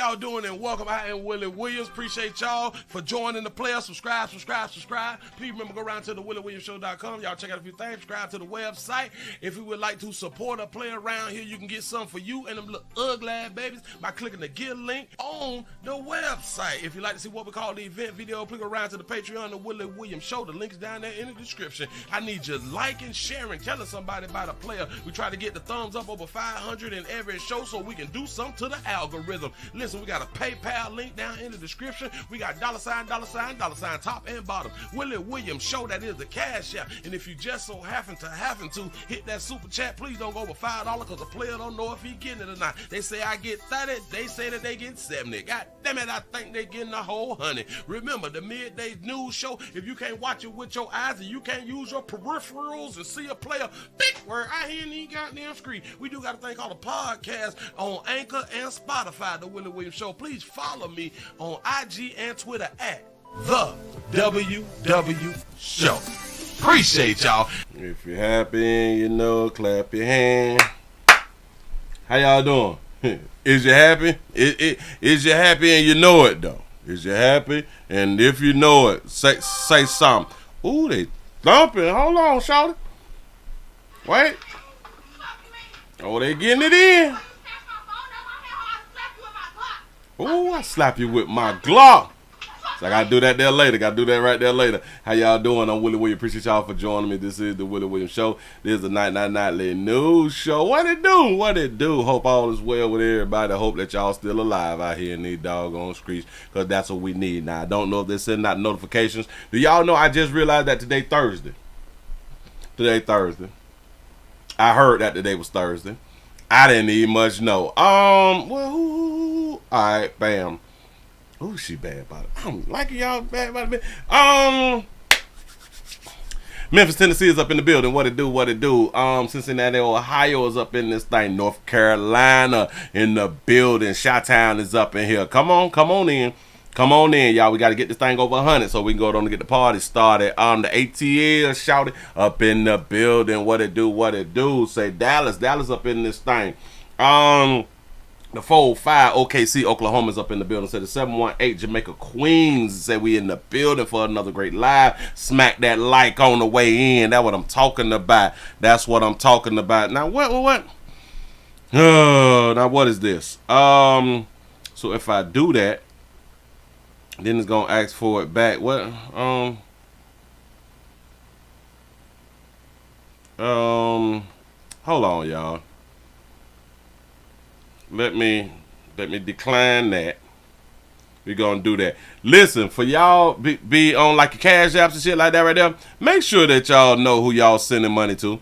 y'all doing and welcome. I am Willie Williams. Appreciate y'all for joining the player. Subscribe. Please remember, go around to the WillieWilliamsShow.com. Y'all check out a few things. Subscribe to the website. If you would like to support a player around here, you can get something for you and them little ugly ass babies by clicking the Get link on the website. If you'd like to see what we call the event video, click around to the Patreon, the Willie Williams Show. The link's down there in the description. I need you liking, sharing, telling somebody about a player. We try to get the thumbs up over 500 in every show so we can do something to the algorithm. Listen, we got a PayPal link down in the description. We got $, top and bottom. Willie Williams Show, that is the cash app. And if you just so happen to hit that super chat, please don't go over $5 because the player don't know if he getting it or not. They say I get 30, they say that they get 70. God damn it, I think they getting the whole 100. Remember, the midday news show, if you can't watch it with your eyes and you can't use your peripherals and see a player, big word, I hear these goddamn screen. We do got a thing called a podcast on Anchor and Spotify, the Willie Williams Show. Please follow me on IG and Twitter at The WW Show. Appreciate y'all. If you're happy and you know, clap your hand. How y'all doing? Is you happy? Is you happy and you know it though? Is you happy? And if you know it, say something. Ooh, they thumping. Hold on, shawty. Wait. Oh, they getting it in. Ooh, I slap you with my Glock. So I gotta do that there later. Gotta do that right there later. How y'all doing? I'm Willie Williams. Appreciate y'all for joining me. This is the Willie Williams Show. This is the Nightly News Show. What it do? What it do? Hope all is well with everybody. Hope that y'all still alive out here in these doggone streets, because that's what we need now. I don't know if they're sending out notifications. Do y'all know I just realized that today Thursday? Today Thursday. I heard that today was Thursday. I didn't even much know. Well, all right, bam. Oh, she bad about it. I'm liking y'all bad about it. Memphis, Tennessee is up in the building. What it do? Cincinnati, Ohio is up in this thing. North Carolina in the building. Chi-Town is up in here. Come on in. Come on in, y'all. We got to get this thing over 100 so we can go on to get the party started. The ATL shouted up in the building. What it do? Say Dallas up in this thing. The 405 OKC Oklahoma's up in the building. Said the 718 Jamaica Queens said we in the building for another great live. Smack that like on the way in. That's what I'm talking about. Now what? Now what is this? So if I do that, then it's gonna ask for it back. What? Hold on, y'all. Let me decline that. We're gonna do that. Listen, for y'all be on like your cash apps and shit like that right there, make sure that y'all know who y'all sending money to.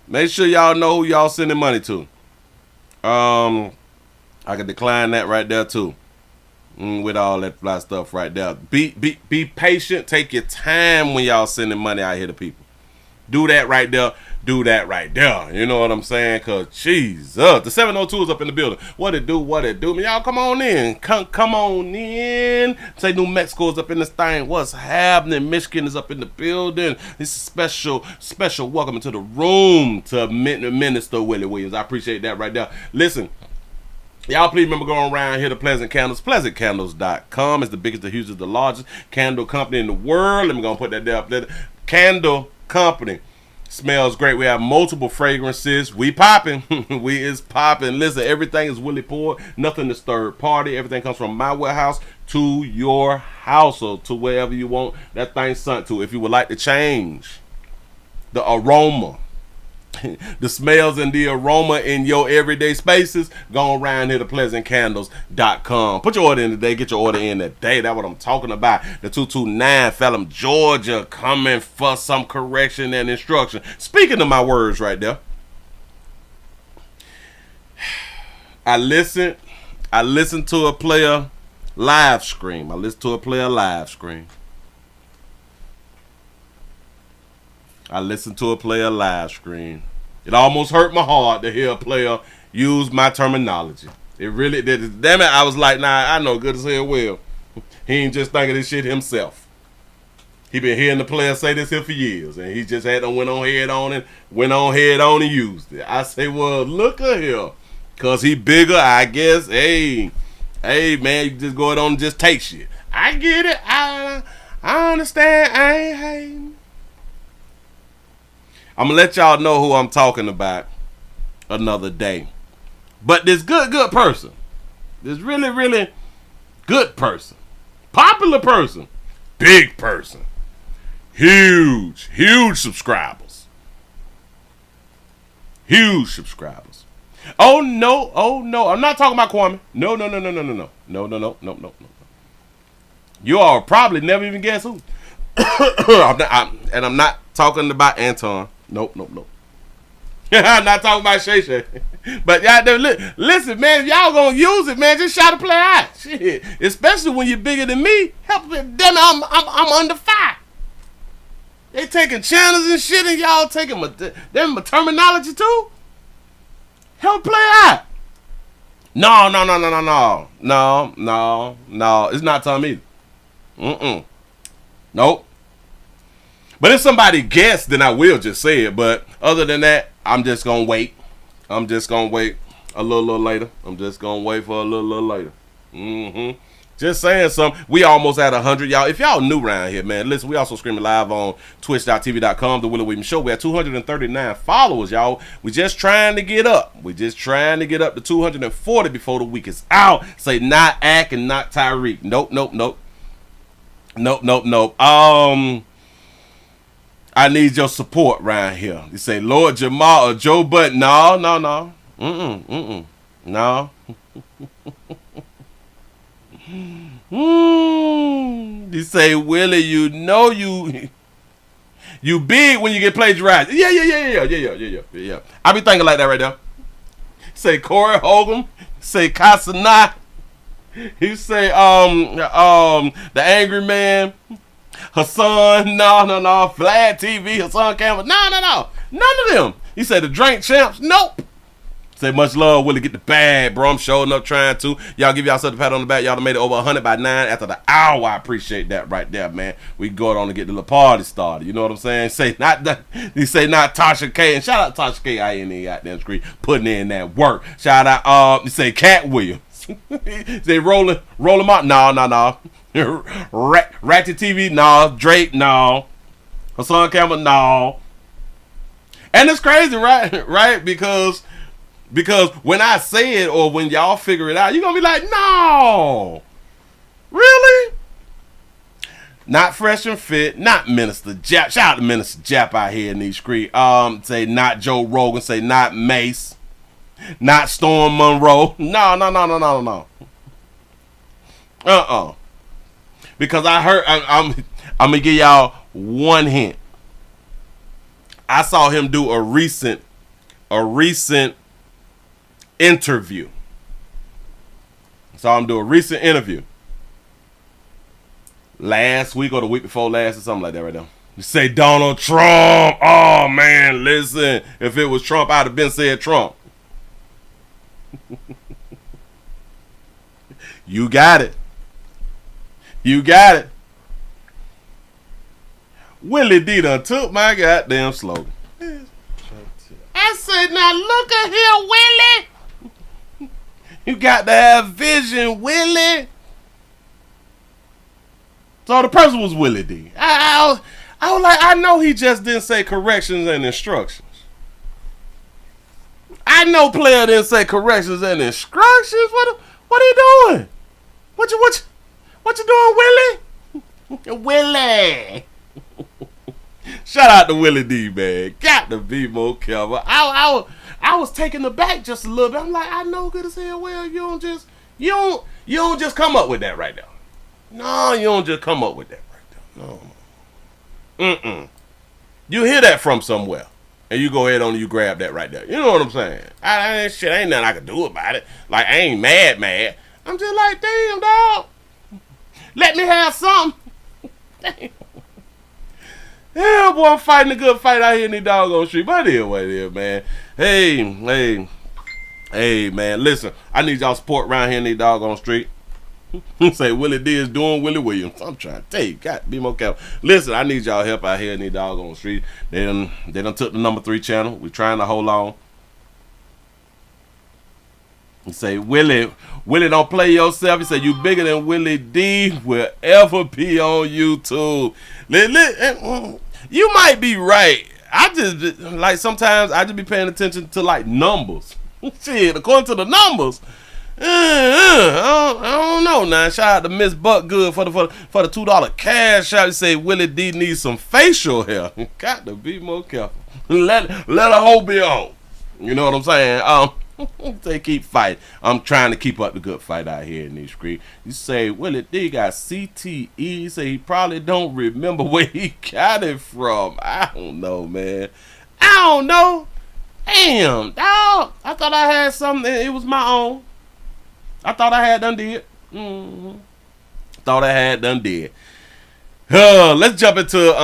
Make sure y'all know who y'all sending money to. I can decline that right there too. With all that fly stuff right there. Be patient. Take your time when y'all sending money out here to people. Do that right there. You know what I'm saying? Cause Jesus, the 702 is up in the building. What it do? Man, y'all come on in. Come on in. Say New Mexico is up in this thing. What's happening? Michigan is up in the building. This is special welcome into the room to Minister Willie Williams. I appreciate that right there. Listen. Y'all please remember going around here to Pleasant Candles. PleasantCandles.com is the biggest, the hugest, the largest candle company in the world. Let me go and put that there up there. Candle company. Smells great. We have multiple fragrances. We popping. We is popping. Listen, everything is Willie poured. Nothing is third party. Everything comes from my warehouse to your house or to wherever you want that thing sent to. If you would like to change the aroma, the smells and the aroma in your everyday spaces, go around here to PleasantCandles.com. Put your order in today. Get your order in today. That's what I'm talking about. The 229 Phelan, Georgia, coming for some correction and instruction. Speaking of my words right there, I listened to a player live stream. It almost hurt my heart to hear a player use my terminology. It really did. Damn it, I was like, nah, I know good as hell well. He ain't just thinking this shit himself. He been hearing the player say this here for years, and he just had to went on head on and used it. I say, well, look at here. Cause he bigger, I guess. Hey, Hey, man, you just go on and just take shit. I get it. I understand. I ain't hating. I'm going to let y'all know who I'm talking about another day. But this good person, this really, really good person, popular person, big person, huge subscribers. Huge subscribers. Oh no, I'm not talking about Kwame. No. You all probably never even guess who. I'm not talking about Anton. Nope. I'm not talking about Shay Shay. But y'all, listen, man, if y'all gonna use it, man, just shout to play out. Shit. Especially when you're bigger than me. Help me, damn it, I'm under fire. They taking channels and shit, and y'all taking my terminology too. Help play out. No. It's not Tom either. Nope. But if somebody guessed, then I will just say it. But other than that, I'm just gonna wait. I'm just gonna wait a little later. I'm just gonna wait for a little later. Just saying something. We almost at 100, y'all. If y'all new around here, man, listen, we also streaming live on twitch.tv.com, The Willie Williams Show. We have 239 followers, y'all. We just trying to get up. We just trying to get up to 240 before the week is out. Say not Ack and not Tyreek. Nope. I need your support around here. You say Lord Jamal or Joe Button. No. No. You say, Willie, you know you big when you get plagiarized. Yeah. I be thinking like that right there. Say Corey Hogan. Say Kasana. You say the Angry Man. Hassan. No. Vlad TV. Hassan Campbell. No. None of them. You say the Drink Champs. Nope. Say much love, Willie, get the bag, bro. I'm showing up trying to. Y'all give y'all a pat on the back. Y'all done made it over 100 by 9 after the hour. I appreciate that right there, man. We go on to get the little party started. You know what I'm saying? Say not Tasha K. And shout out Tasha K. I ain't out there on the screen putting in that work. Shout out, you say Cat Williams. Say roll him out. No. Ratchet TV, no. Drake, no. Hassan Campbell, no. And it's crazy, right? Because when I say it or when y'all figure it out, you're going to be like, no. Really? Not Fresh and Fit. Not Minister Jap. Shout out to Minister Jap out here in these streets. Say not Joe Rogan. Say not Mace. Not Storm Monroe. No. Because I heard, I'm going to give y'all one hint. I saw him do a recent interview. Saw him do a recent interview. Last week or the week before last or something like that right there. You say Donald Trump. Oh, man, listen. If it was Trump, I'd have been said Trump. You got it. Willie D done took my goddamn slogan. I said, now look at here, Willie. You got to have vision, Willie. So the person was Willie D. I was like, I know he just didn't say corrections and instructions. I know player didn't say corrections and instructions. What are you doing? What you doing, Willie? Willie. Shout out to Willie D, man. Got to be more careful. I was taken aback just a little bit. I'm like, I know good as hell. Well, you don't just come up with that right now. No, you don't just come up with that right there. No. You hear that from somewhere, and you go ahead on and you grab that right there. You know what I'm saying? Ain't nothing I can do about it. Like, I ain't mad. I'm just like, damn, dog. Let me have something. Damn. Yeah, boy, I'm fighting a good fight out here in the doggone street. But anyway, man. Hey, man. Listen, I need y'all support around here in the doggone street. Say Willie D is doing Willie Williams. I'm trying to tell you, got to be more careful. Listen, I need y'all help out here in the doggone street. They done took the number 3 channel. We trying to hold on. He say, Willie, don't play yourself. He said, you bigger than Willie D will ever be on YouTube. You might be right. I just, like, sometimes I just be paying attention to, like, numbers. Shit, according to the numbers. I don't know now. Shout out to Miss Buckgood for the $2 cash out. You say Willie D needs some facial hair. Got to be more careful. Let a hoe be on. You know what I'm saying? They keep fighting. I'm trying to keep up the good fight out here in these streets. You say Willie D got CTE. You say he probably don't remember where he got it from. I don't know, man. I don't know. Damn, dog. I thought I had something. It was my own. I thought I had done did. Thought I had done did. Let's jump into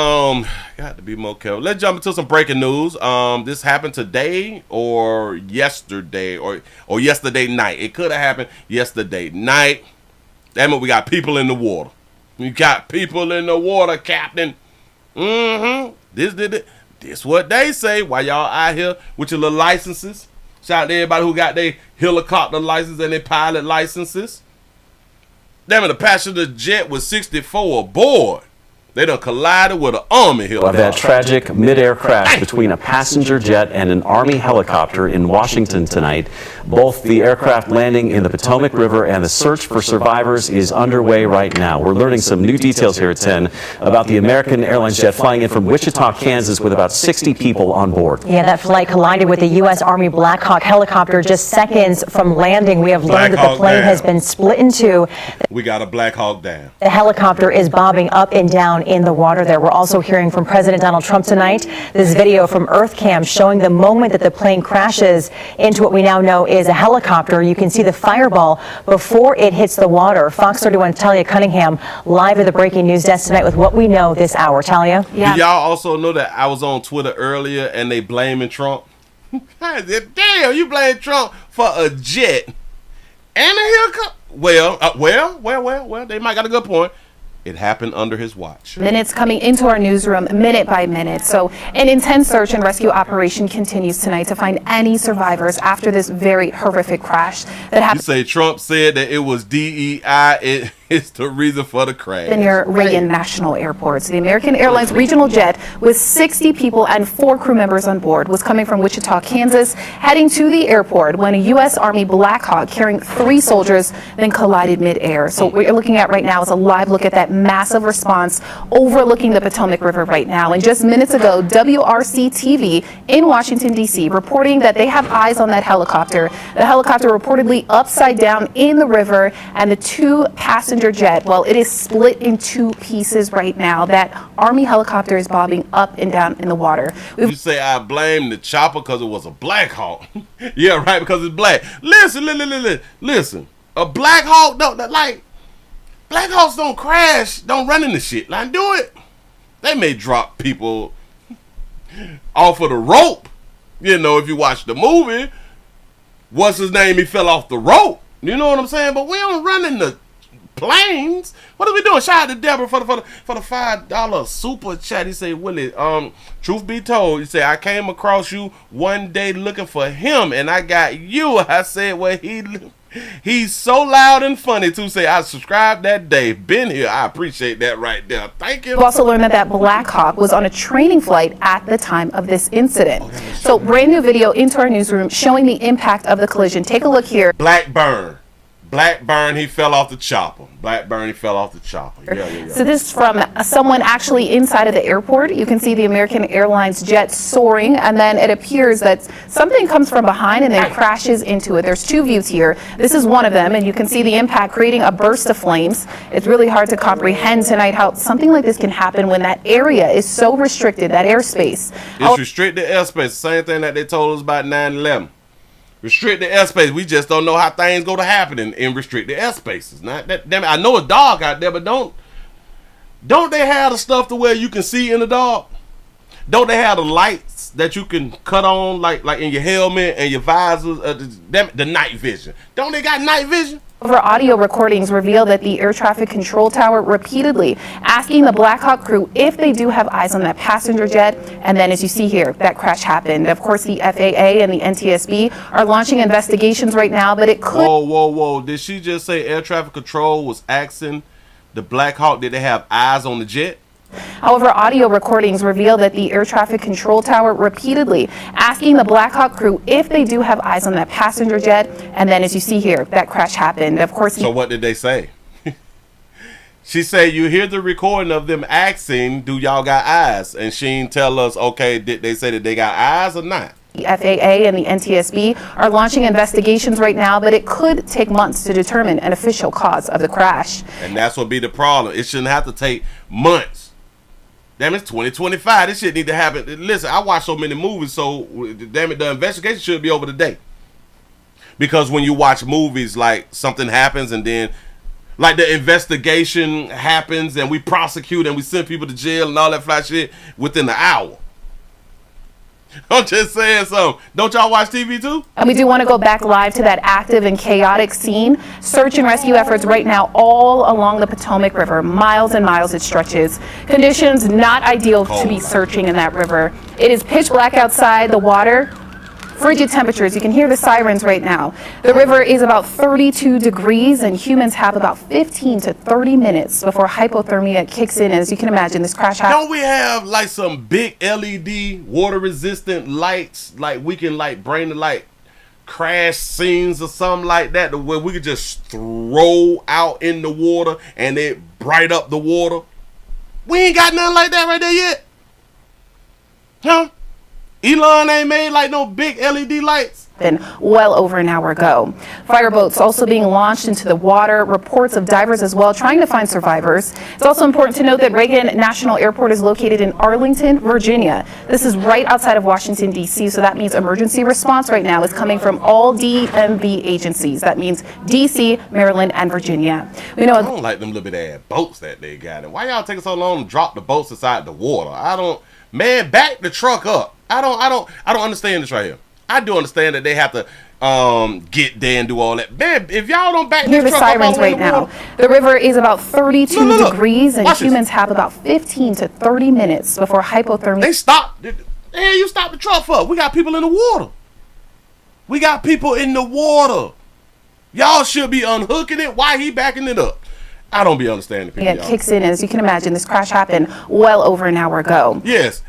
got to be more careful. Let's jump into some breaking news. This happened today or yesterday or yesterday night. It could have happened yesterday night. Damn it, we got people in the water. We got people in the water, Captain. This what they say while y'all out here with your little licenses. Shout out to everybody who got their helicopter license and their pilot licenses. Damn it, the passenger jet was 64 aboard. They done collided with an Army helicopter. That tragic mid-air crash between a passenger jet and an Army helicopter in Washington tonight. Both the aircraft landing in the Potomac River and the search for survivors is underway right now. We're learning some new details here at 10 about the American Airlines jet flying in from Wichita, Kansas with about 60 people on board. Yeah, that flight collided with the U.S. Army Black Hawk helicopter just seconds from landing. We have learned that the plane has been split in two. We got a Black Hawk down. The helicopter is bobbing up and down in the water there. We're also hearing from President Donald Trump tonight. This video from EarthCam showing the moment that the plane crashes into what we now know is a helicopter. You can see the fireball before it hits the water. Fox 31 Talia Cunningham live at the breaking news desk tonight with what we know this hour. Talia? Yeah. Do y'all also know that I was on Twitter earlier and they blaming Trump? Damn, you blame Trump for a jet and a helicopter? Well, they might got a good point. It happened under his watch. Minutes coming into our newsroom minute by minute. So an intense search and rescue operation continues tonight to find any survivors after this very horrific crash that happened. You say Trump said that it was DEI. It's the reason for the crash. Near Reagan National Airport. So the American Airlines regional jet with 60 people and 4 crew members on board was coming from Wichita, Kansas, heading to the airport when a U.S. Army Black Hawk carrying 3 soldiers then collided midair. So what you're looking at right now is a live look at that massive response overlooking the Potomac River right now. And just minutes ago, WRC TV in Washington, D.C. reporting that they have eyes on that helicopter. The helicopter reportedly upside down in the river, and the 2 passenger jet, well, it is split in 2 pieces right now. That Army helicopter is bobbing up and down in the water. You say I blame the chopper because it was a Black Hawk. Yeah, right, because it's black. Listen. A Black Hawk Black Hawks don't crash, don't run into shit. Like, do it. They may drop people off of the rope. You know, if you watch the movie, what's his name? He fell off the rope. You know what I'm saying? But we don't run into planes. What are we doing? Shout out to Deborah for the $5 super chat. He say, Willie, truth be told, he say, I came across you one day looking for him and I got you. I said, well, he's so loud and funny too. Say, I subscribed that day. Been here. I appreciate that right there. Thank you. We've also learned that Black Hawk was on a training flight at the time of this incident. So brand new video into our newsroom showing the impact of the collision. Take a look here. Blackburn, he fell off the chopper. Yeah. So this is from someone actually inside of the airport. You can see the American Airlines jet soaring, and then it appears that something comes from behind and then crashes into it. There's 2 views here. This is one of them, and you can see the impact creating a burst of flames. It's really hard to comprehend tonight how something like this can happen when that area is so restricted, that airspace. It's restricted airspace. Same thing that they told us about 9/11. Restricted airspace. We just don't know how things go to happen in restricted airspaces. I know it's dark out there, but don't they have the stuff to where you can see in the dark? Don't they have the lights that you can cut on like in your helmet and your visors? The night vision. Don't they got night vision? Over audio recordings reveal that the air traffic control tower repeatedly asking the Black Hawk crew if they do have eyes on that passenger jet. And then, as you see here, that crash happened. Of course, the FAA and the NTSB are launching investigations right now, but it could... Whoa. Did she just say air traffic control was asking the Black Hawk, did they have eyes on the jet? However, audio recordings reveal that the air traffic control tower repeatedly asking the Black Hawk crew if they do have eyes on that passenger jet. And then, as you see here, that crash happened. Of course. So what did they say? She said, you hear the recording of them asking, do y'all got eyes? And she didn't tell us, okay, did they say that they got eyes or not? The FAA and the NTSB are launching investigations right now, but it could take months to determine an official cause of the crash. And that's what be the problem. It shouldn't have to take months. Damn, it's 2025. This shit need to happen. Listen, I watch so many movies, so damn it, the investigation should be over today. Because when you watch movies, like something happens and then like the investigation happens and we prosecute and we send people to jail and all that fly shit within an hour. I'm just saying something. Don't y'all watch TV too? And we do want to go back live to that active and chaotic scene. Search and rescue efforts right now all along the Potomac River. Miles and miles it stretches. Conditions not ideal to be searching in that river. It is pitch black outside. The water, frigid temperatures. You can hear the sirens right now. The river is about 32 degrees and humans have about 15 to 30 minutes before hypothermia kicks in. As you can imagine, this crash happened. Don't we have like some big LED water resistant lights? Like we can like bring the like crash scenes or something like that where we could just throw out in the water and it bright up the water. We ain't got nothing like that right there yet. Huh? Elon ain't made like no big LED lights. Well over an hour ago. Fireboats also being launched into the water. Reports of divers as well trying to find survivors. It's also important to note that Reagan National Airport is located in Arlington, Virginia. This is right outside of Washington, D.C., so that means emergency response right now is coming from all DMV agencies. That means D.C., Maryland, and Virginia. We know I don't like them little bit of boats that they got. And why y'all taking so long to drop the boats inside the water? Man, back the truck up. I don't understand this right here. I do understand that they have to get there and do all that. Man, if y'all don't back this truck up, hear the sirens right now. The river is about 32 degrees and humans have about 15 to 30 minutes before hypothermia. They stopped. Hey, you stopped the truck for? We got people in the water. We got people in the water. Y'all should be unhooking it. Why he backing it up? I don't be understanding people. It kicks in, as you can imagine. This crash happened well over an hour ago. Yes,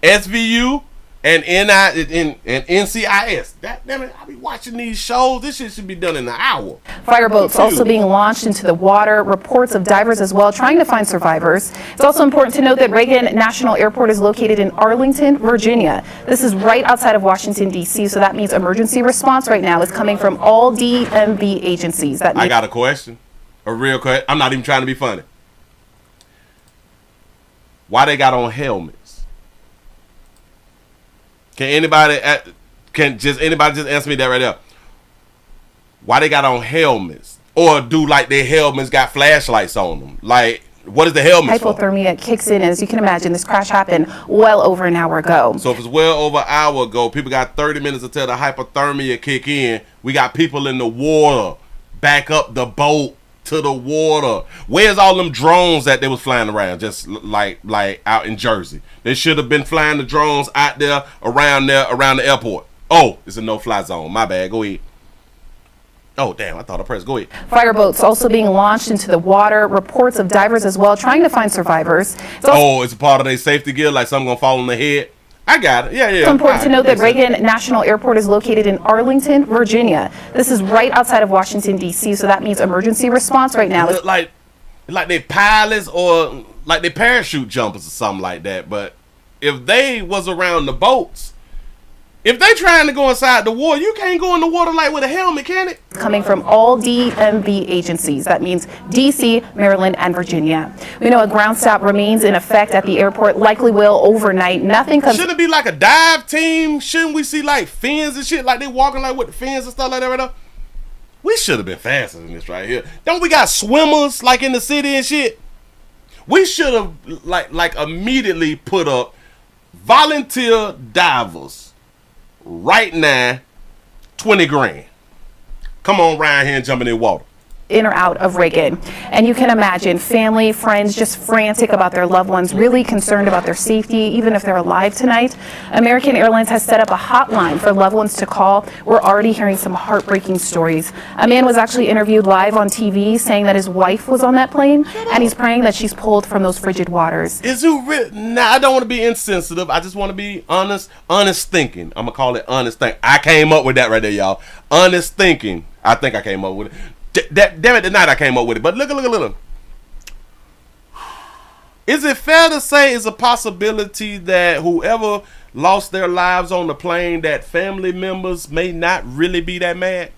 SVU and NCIS. Damn it, I be watching these shows. This shit should be done in an hour. Fireboats also being launched into the water. Reports of divers as well trying to find survivors. It's also important to note that Reagan National Airport is located in Arlington, Virginia. This is right outside of Washington, D.C., so that means emergency response right now is coming from all DMV agencies. I got a question. A real question. I'm not even trying to be funny. Why they got on helmets? Can anybody just answer me that right there? Why they got on helmets? Or do like their helmets got flashlights on them? Like, what is the helmet for? Hypothermia kicks in, as you can imagine. This crash happened well over an hour ago. So if it's well over an hour ago, people got 30 minutes until the hypothermia kick in. We got people in the water. Back up the boat to the water. Where's all them drones that they was flying around? Just like out in Jersey. They should have been flying the drones out there around the airport. Oh, it's a no-fly zone. My bad. Go ahead. Oh, damn. I thought I pressed. Go ahead. Fireboats also being launched into the water. Reports of divers as well trying to find survivors. It's a part of their safety gear, like something gonna fall on their head. I got it. Yeah. It's important to note that Reagan National Airport is located in Arlington, Virginia. This is right outside of Washington, D.C., so that means emergency response right now. Like they pilots or like they parachute jumpers or something like that. But if they was around the boats, if they trying to go inside the water, you can't go in the water like with a helmet, can it? Coming from all DMV agencies. That means D.C., Maryland, and Virginia. We know a ground stop remains in effect at the airport, likely will overnight. Nothing comes. Shouldn't it be like a dive team? Shouldn't we see like fins and shit? Like they walking like with the fins and stuff like that right now? We should have been faster than this right here. Don't we got swimmers like in the city and shit? We should have like immediately put up volunteer divers right now, 20 grand. come on around here and jump in the water. In or out of Reagan. And you can imagine family, friends just frantic about their loved ones, really concerned about their safety, even if they're alive tonight. American Airlines has set up a hotline for loved ones to call. We're already hearing some heartbreaking stories. A man was actually interviewed live on TV saying that his wife was on that plane, and he's praying that she's pulled from those frigid waters. Is who really? Nah, I don't want to be insensitive. I just want to be honest thinking. I'm going to call it honest thinking. I came up with that right there, y'all. Honest thinking. I think I came up with it. Damn it, tonight I came up with it. But look. Is it fair to say it's a possibility that whoever lost their lives on the plane, that family members may not really be that mad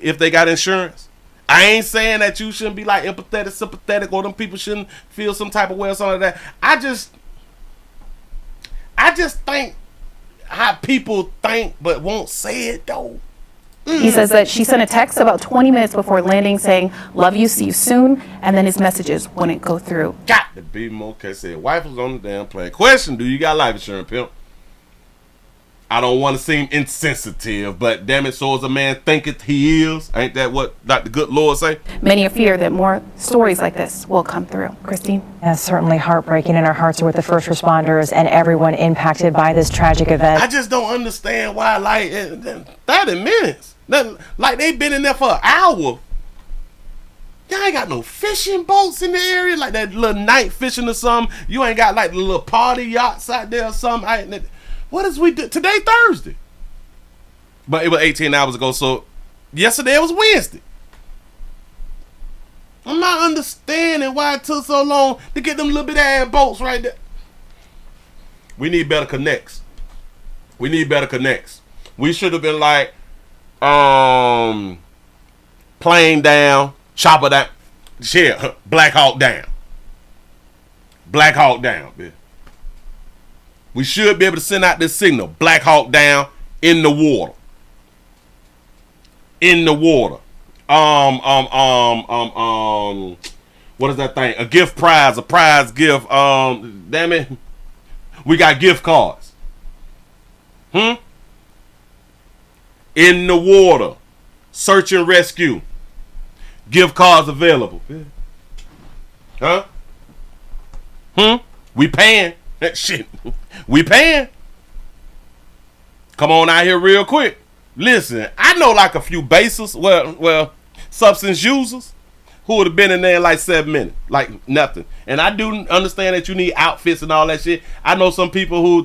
if they got insurance? I ain't saying that you shouldn't be like empathetic, sympathetic, or them people shouldn't feel some type of way or something like that. I just think how people think but won't say it though. He says that she sent a text about 20 minutes before landing saying, "Love you, see you soon," and then his messages wouldn't go through. Got to be more case said. Wife was on the damn plane. Question: do you got life insurance, pimp? I don't want to seem insensitive, but damn it, so as a man thinketh he is. Ain't that what the good Lord say? Many fear that more stories like this will come through. Christine? That's certainly heartbreaking, and our hearts are with the first responders and everyone impacted by this tragic event. I just don't understand why, like, 30 minutes. Like, they've been in there for an hour. Y'all ain't got no fishing boats in the area, like that little night fishing or something. You ain't got, like, the little party yachts out there or something. What is we do? Today, Thursday. But it was 18 hours ago, so yesterday it was Wednesday. I'm not understanding why it took so long to get them little bit ass boats right there. We need better connects. We should have been like, plane down, chopper down, shit, Black Hawk down, bitch. We should be able to send out this signal, Black Hawk down, in the water. What is that thing? A gift prize, a prize gift. Damn it, we got gift cards. In the water, search and rescue, gift cards available. We paying that shit. We paying. Come on out here real quick. Listen, I know like a few bases, well, substance users who would have been in there in like 7 minutes, like nothing. And I do understand that you need outfits and all that shit. I know some people who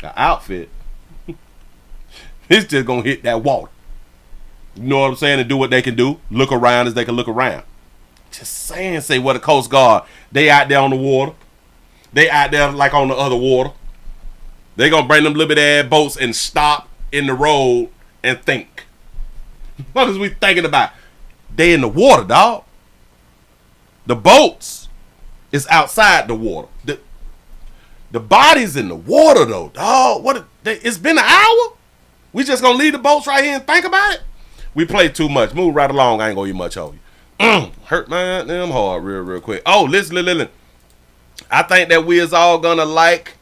an outfit. It's just gonna hit that water. You know what I'm saying? And do what they can do. Look around as they can look around. Just saying, say what the Coast Guard. They out there on the water. They out there like on the other water. They gonna bring them little bit ass boats and stop in the road and think. What is we thinking about? They in the water, dog. The boats is outside the water. The body's in the water though, dog. It's been an hour? We just gonna leave the boats right here and think about it? We play too much. Move right along. I ain't gonna eat much of you. Hurt my damn hard real quick. Oh, listen. I think that we is all gonna like.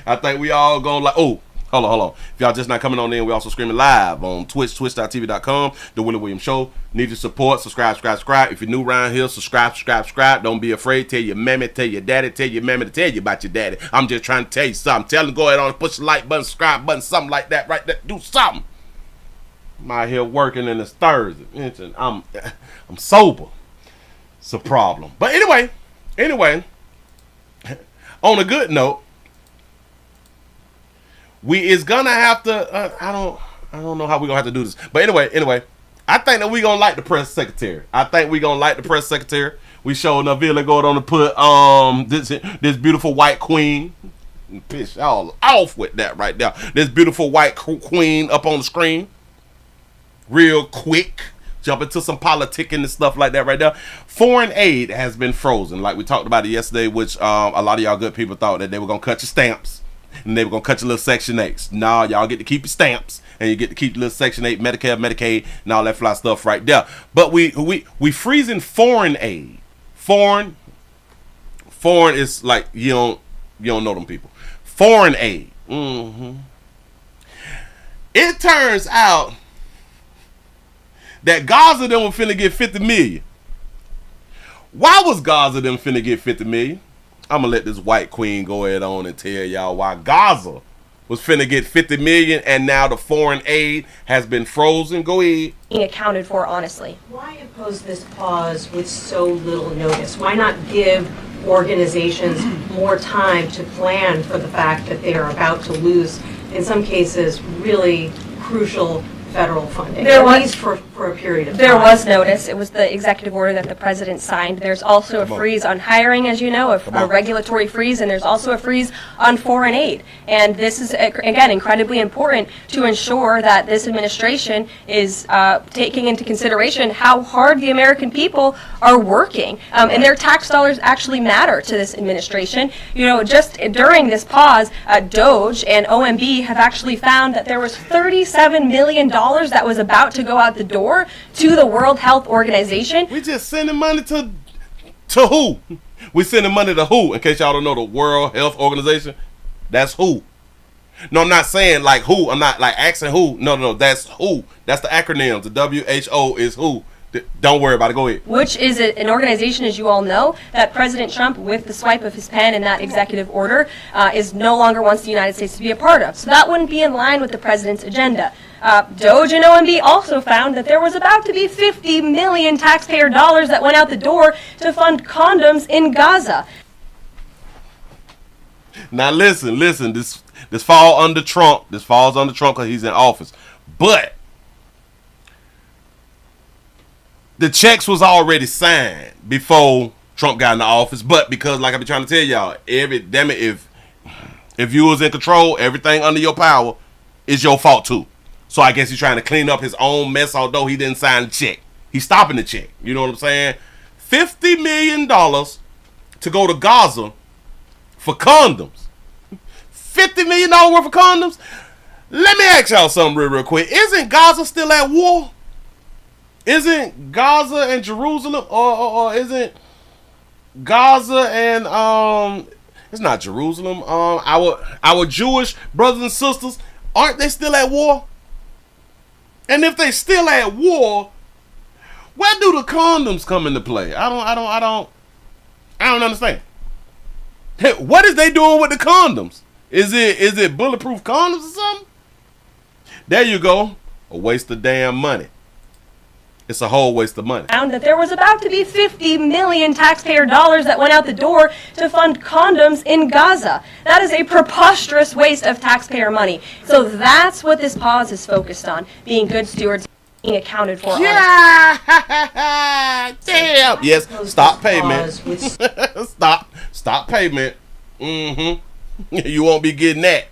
I think we all gonna like. Oh, hold on. If y'all just not coming on in, we also streaming live on Twitch, twitch.tv.com. The Willie Williams Show. Need your support. Subscribe. If you're new around here, subscribe. Don't be afraid. Tell your mammy, tell your daddy, tell your mammy to tell you about your daddy. I'm just trying to tell you something. Tell them go ahead on and push the like button, subscribe button, something like that right there. Do something. I'm out here working and it's Thursday. I'm sober. It's a problem. But anyway, on a good note, we is gonna have to. I don't know how we gonna have to do this. But anyway, I think that we gonna like the press secretary. We showing up here going on to put this beautiful white queen. Piss y'all off with that right there. This beautiful white queen up on the screen. Real quick. Jump into some politicking and stuff like that right there. Foreign aid has been frozen. Like we talked about it yesterday, which a lot of y'all good people thought that they were gonna cut your stamps. And they were gonna cut your little Section 8s. Nah, y'all get to keep your stamps, and you get to keep your little Section 8, Medicare, Medicaid, and all that fly stuff right there. But we freezing foreign aid. Foreign is like you don't know them people. Foreign aid. It turns out that Gaza them were finna get 50 million. Why was Gaza them finna get 50 million? I'm gonna let this white queen go ahead on and tell y'all why Gaza was finna get 50 million and now the foreign aid has been frozen. Go ahead. Accounted for, honestly. Why impose this pause with so little notice? Why not give organizations more time to plan for the fact that they are about to lose, in some cases, really crucial federal funding, at least for a period of time? There was notice. It was the executive order that the president signed. There's also a freeze on hiring, as you know, a regulatory freeze, and there's also a freeze on foreign aid. And this is, again, incredibly important to ensure that this administration is taking into consideration how hard the American people are working. And their tax dollars actually matter to this administration. You know, just during this pause, DOGE and OMB have actually found that there was $37 million that was about to go out the door to the World Health Organization. We just sending money to who? We sending money to who? In case y'all don't know, the World Health Organization. That's who. No, I'm not saying like who. I'm not like asking who. No, that's who. That's the acronyms. The WHO is who. Don't worry about it. Go ahead. Which is an organization, as you all know, that President Trump, with the swipe of his pen in that executive order, is no longer wants the United States to be a part of. So that wouldn't be in line with the president's agenda. DOGE and OMB also found that there was about to be 50 million taxpayer dollars that went out the door to fund condoms in Gaza. Now listen. This falls under Trump. This falls under Trump because he's in office. But the checks was already signed before Trump got in the office. But because, like I've been trying to tell y'all, if you was in control, everything under your power is your fault too. So I guess he's trying to clean up his own mess, although he didn't sign the check. He's stopping the check. You know what I'm saying? $50 million to go to Gaza for condoms. $50 million worth of condoms? Let me ask y'all something real quick. Isn't Gaza still at war? Isn't Gaza and Jerusalem, or isn't Gaza and it's not Jerusalem. Our Jewish brothers and sisters, aren't they still at war? And if they still at war, where do the condoms come into play? I don't understand. What is they doing with the condoms? Is it bulletproof condoms or something? There you go. A waste of damn money. It's a whole waste of money. Found that there was about to be 50 million taxpayer dollars that went out the door to fund condoms in Gaza. That is a preposterous waste of taxpayer money. So that's what this pause is focused on, being good stewards, being accounted for. Yeah. Damn. Yes. Stop payment. Stop payment. You won't be getting that.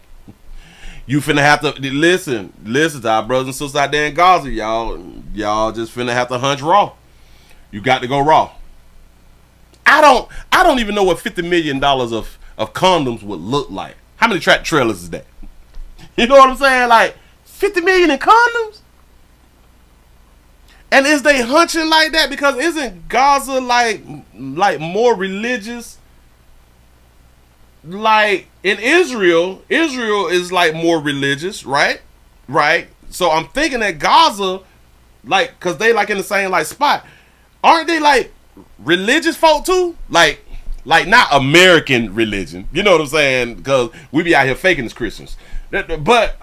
You finna have to listen to our brothers and sisters out there in Gaza, y'all just finna have to hunch raw. You got to go raw. I don't even know what $50 million of condoms would look like. How many track trailers is that? You know what I'm saying? Like 50 million in condoms? And is they hunching like that? Because isn't Gaza like more religious? Like in Israel is like more religious, right? So I'm thinking that Gaza, like, cause they like in the same like spot, aren't they like religious folk too? Like not American religion, you know what I'm saying? Because we be out here faking as Christians, but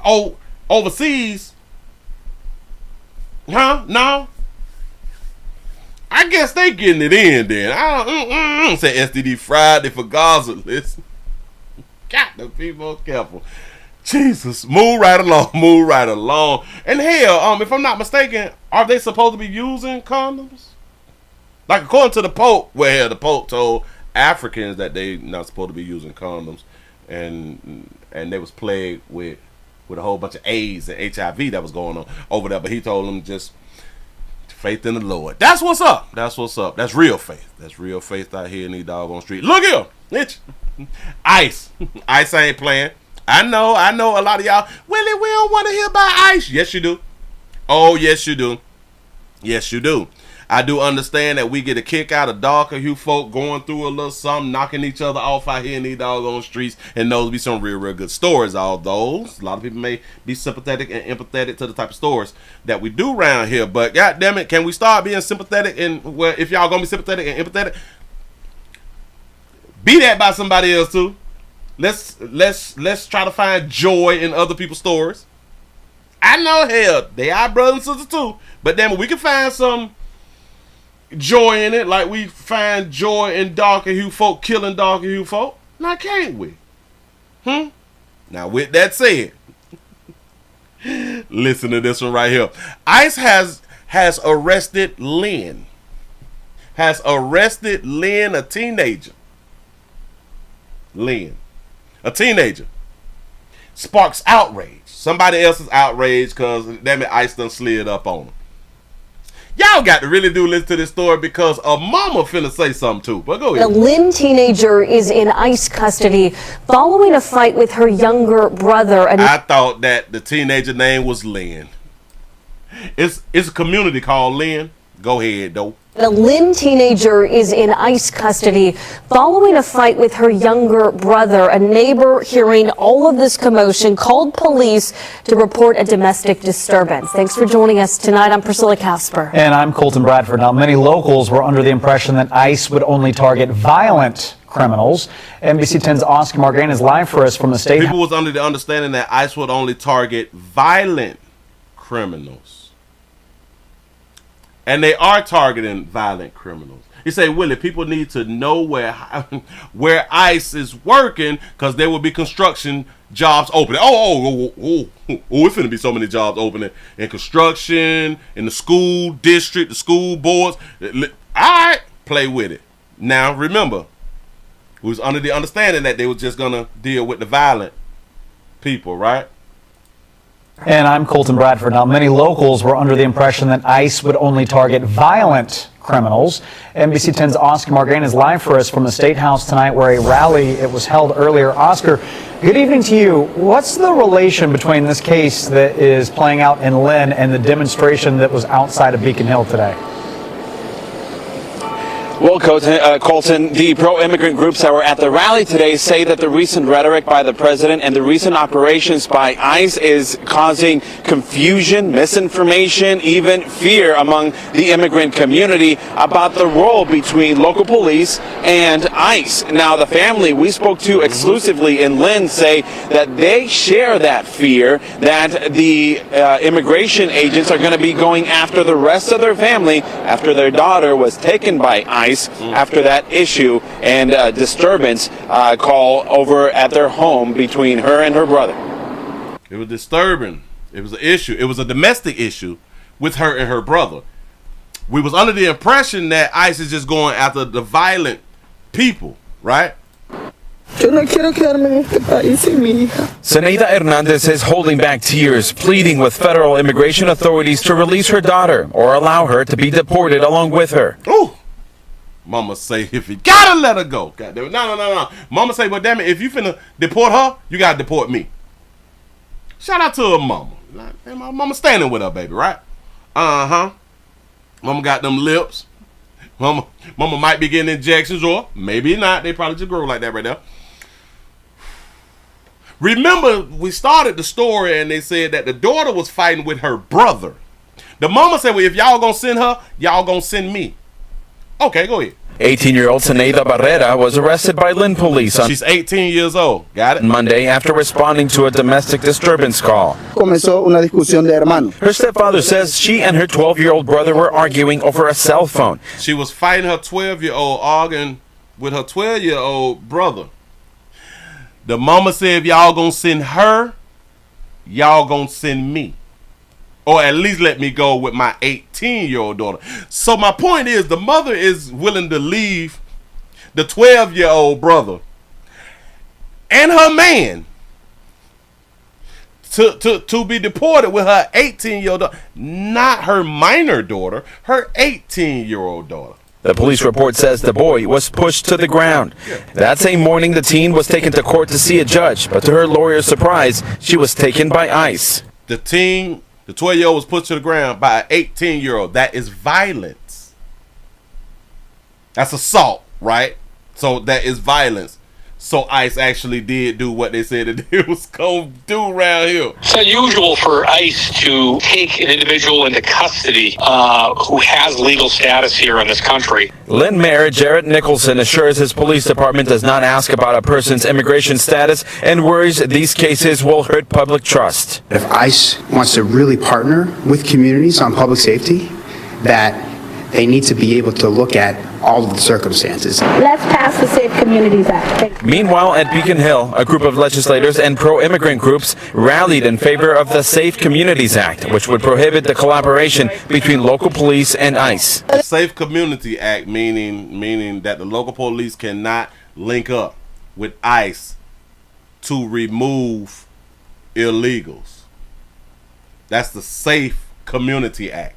overseas, no. I guess they getting it in then. I don't say STD Friday for Gaza. Listen. God, the people careful. Jesus, move right along. And hell, if I'm not mistaken, are they supposed to be using condoms? Like according to the Pope, the Pope told Africans that they not supposed to be using condoms, and they was plagued with a whole bunch of AIDS and HIV that was going on over there. But he told them just faith in the Lord. That's what's up. That's real faith. That's real faith out here in these doggone streets. Look here, bitch. Ice ain't playing. I know a lot of y'all, Willie, we don't want to hear about Ice. Yes you do. Oh yes you do. I do understand that we get a kick out of darker hue folk going through a little something, knocking each other off out here in these doggone streets, and those be some real good stories. Although a lot of people may be sympathetic and empathetic to the type of stories that we do around here, but god damn it, can we start being sympathetic? And well, if y'all gonna be sympathetic and empathetic, be that by somebody else too. Let's try to find joy in other people's stories. I know, hell, they are brothers and sisters too, but damn it, we can find some joy in it, like we find joy in darker hue folk killing darker hue folk. Now, can't we? Now, with that said, listen to this one right here. ICE has arrested Lynn. Has arrested Lynn, a teenager. Lynn, a teenager. Sparks outrage. Somebody else is outraged because, damn it, ICE done slid up on them. Y'all got to really listen to this story because a mama finna say something too. But go ahead. The Lynn teenager is in ICE custody following a fight with her younger brother. I thought that the teenager name was Lynn. It's a community called Lynn. Go ahead, though. The Lynn teenager is in ICE custody following a fight with her younger brother. A neighbor, hearing all of this commotion, called police to report a domestic disturbance. Thanks for joining us tonight. I'm Priscilla Casper. And I'm Colton Bradford. Now, many locals were under the impression that ICE would only target violent criminals. NBC 10's Oscar Margain is live for us from the state. People was under the understanding that ICE would only target violent criminals. And they are targeting violent criminals. You say, Willie, people need to know where ICE is working because there will be construction jobs opening. It's finna be so many jobs opening in construction, in the school district, the school boards. All right, play with it. Now, remember, we was under the understanding that they were just going to deal with the violent people, right? And I'm Colton Bradford. Now, many locals were under the impression that ICE would only target violent criminals. NBC 10's Oscar Margain is live for us from the State House tonight where a rally it was held earlier. Oscar, good evening to you. What's the relation between this case that is playing out in Lynn and the demonstration that was outside of Beacon Hill today? Well, Colton, the pro-immigrant groups that were at the rally today say that the recent rhetoric by the president and the recent operations by ICE is causing confusion, misinformation, even fear among the immigrant community about the role between local police and ICE. Now, the family we spoke to exclusively in Lynn say that they share that fear that the immigration agents are going to be going after the rest of their family after their daughter was taken by ICE. After that issue and disturbance call over at their home between her and her brother. It was disturbing. It was an issue. It was a domestic issue with her and her brother. We was under the impression that ICE is just going after the violent people, right? Zenaida Hernandez is holding back tears, pleading with federal immigration authorities to release her daughter or allow her to be deported along with her. Ooh. Mama say, if you gotta let her go. God damn it. No. Mama say, well, damn it, if you finna deport her, you gotta deport me. Shout out to her mama. My mama standing with her, baby, right? Uh-huh. Mama got them lips. Mama might be getting injections, or maybe not. They probably just grow like that right there. Remember, we started the story and they said that the daughter was fighting with her brother. The mama said, well, if y'all gonna send her, y'all gonna send me. Okay, go ahead. 18-year-old Zenaida Barrera was arrested by Lynn police on She's 18 years old. Got it? Monday after responding to a domestic disturbance call. Her stepfather says she and her 12-year-old brother were arguing over a cell phone. She was fighting her 12-year-old, arguing with her 12-year-old brother. The mama said, if y'all gonna send her, y'all gonna send me. Or at least let me go with my 18-year-old daughter. So my point is, the mother is willing to leave the 12-year-old brother and her man to be deported with her 18-year-old daughter. Not her minor daughter, her 18-year-old daughter. The police report says the boy was pushed to the ground. That same morning, the teen was taken to court to see a judge, but to her lawyer's surprise, she was taken by ICE. The 12-year-old was put to the ground by an 18-year-old. That is violence. That's assault, right? So that is violence. So ICE actually did do what they said that it was going to do around here. It's unusual for ICE to take an individual into custody who has legal status here in this country. Lynn Mayor Jarrett Nicholson assures his police department does not ask about a person's immigration status and worries these cases will hurt public trust. If ICE wants to really partner with communities on public safety, that they need to be able to look at all of the circumstances. Let's pass the Safe Communities Act. Meanwhile, at Beacon Hill, a group of legislators and pro-immigrant groups rallied in favor of the Safe Communities Act, which would prohibit the collaboration between local police and ICE. The Safe Community Act meaning that the local police cannot link up with ICE to remove illegals. That's the Safe Community Act.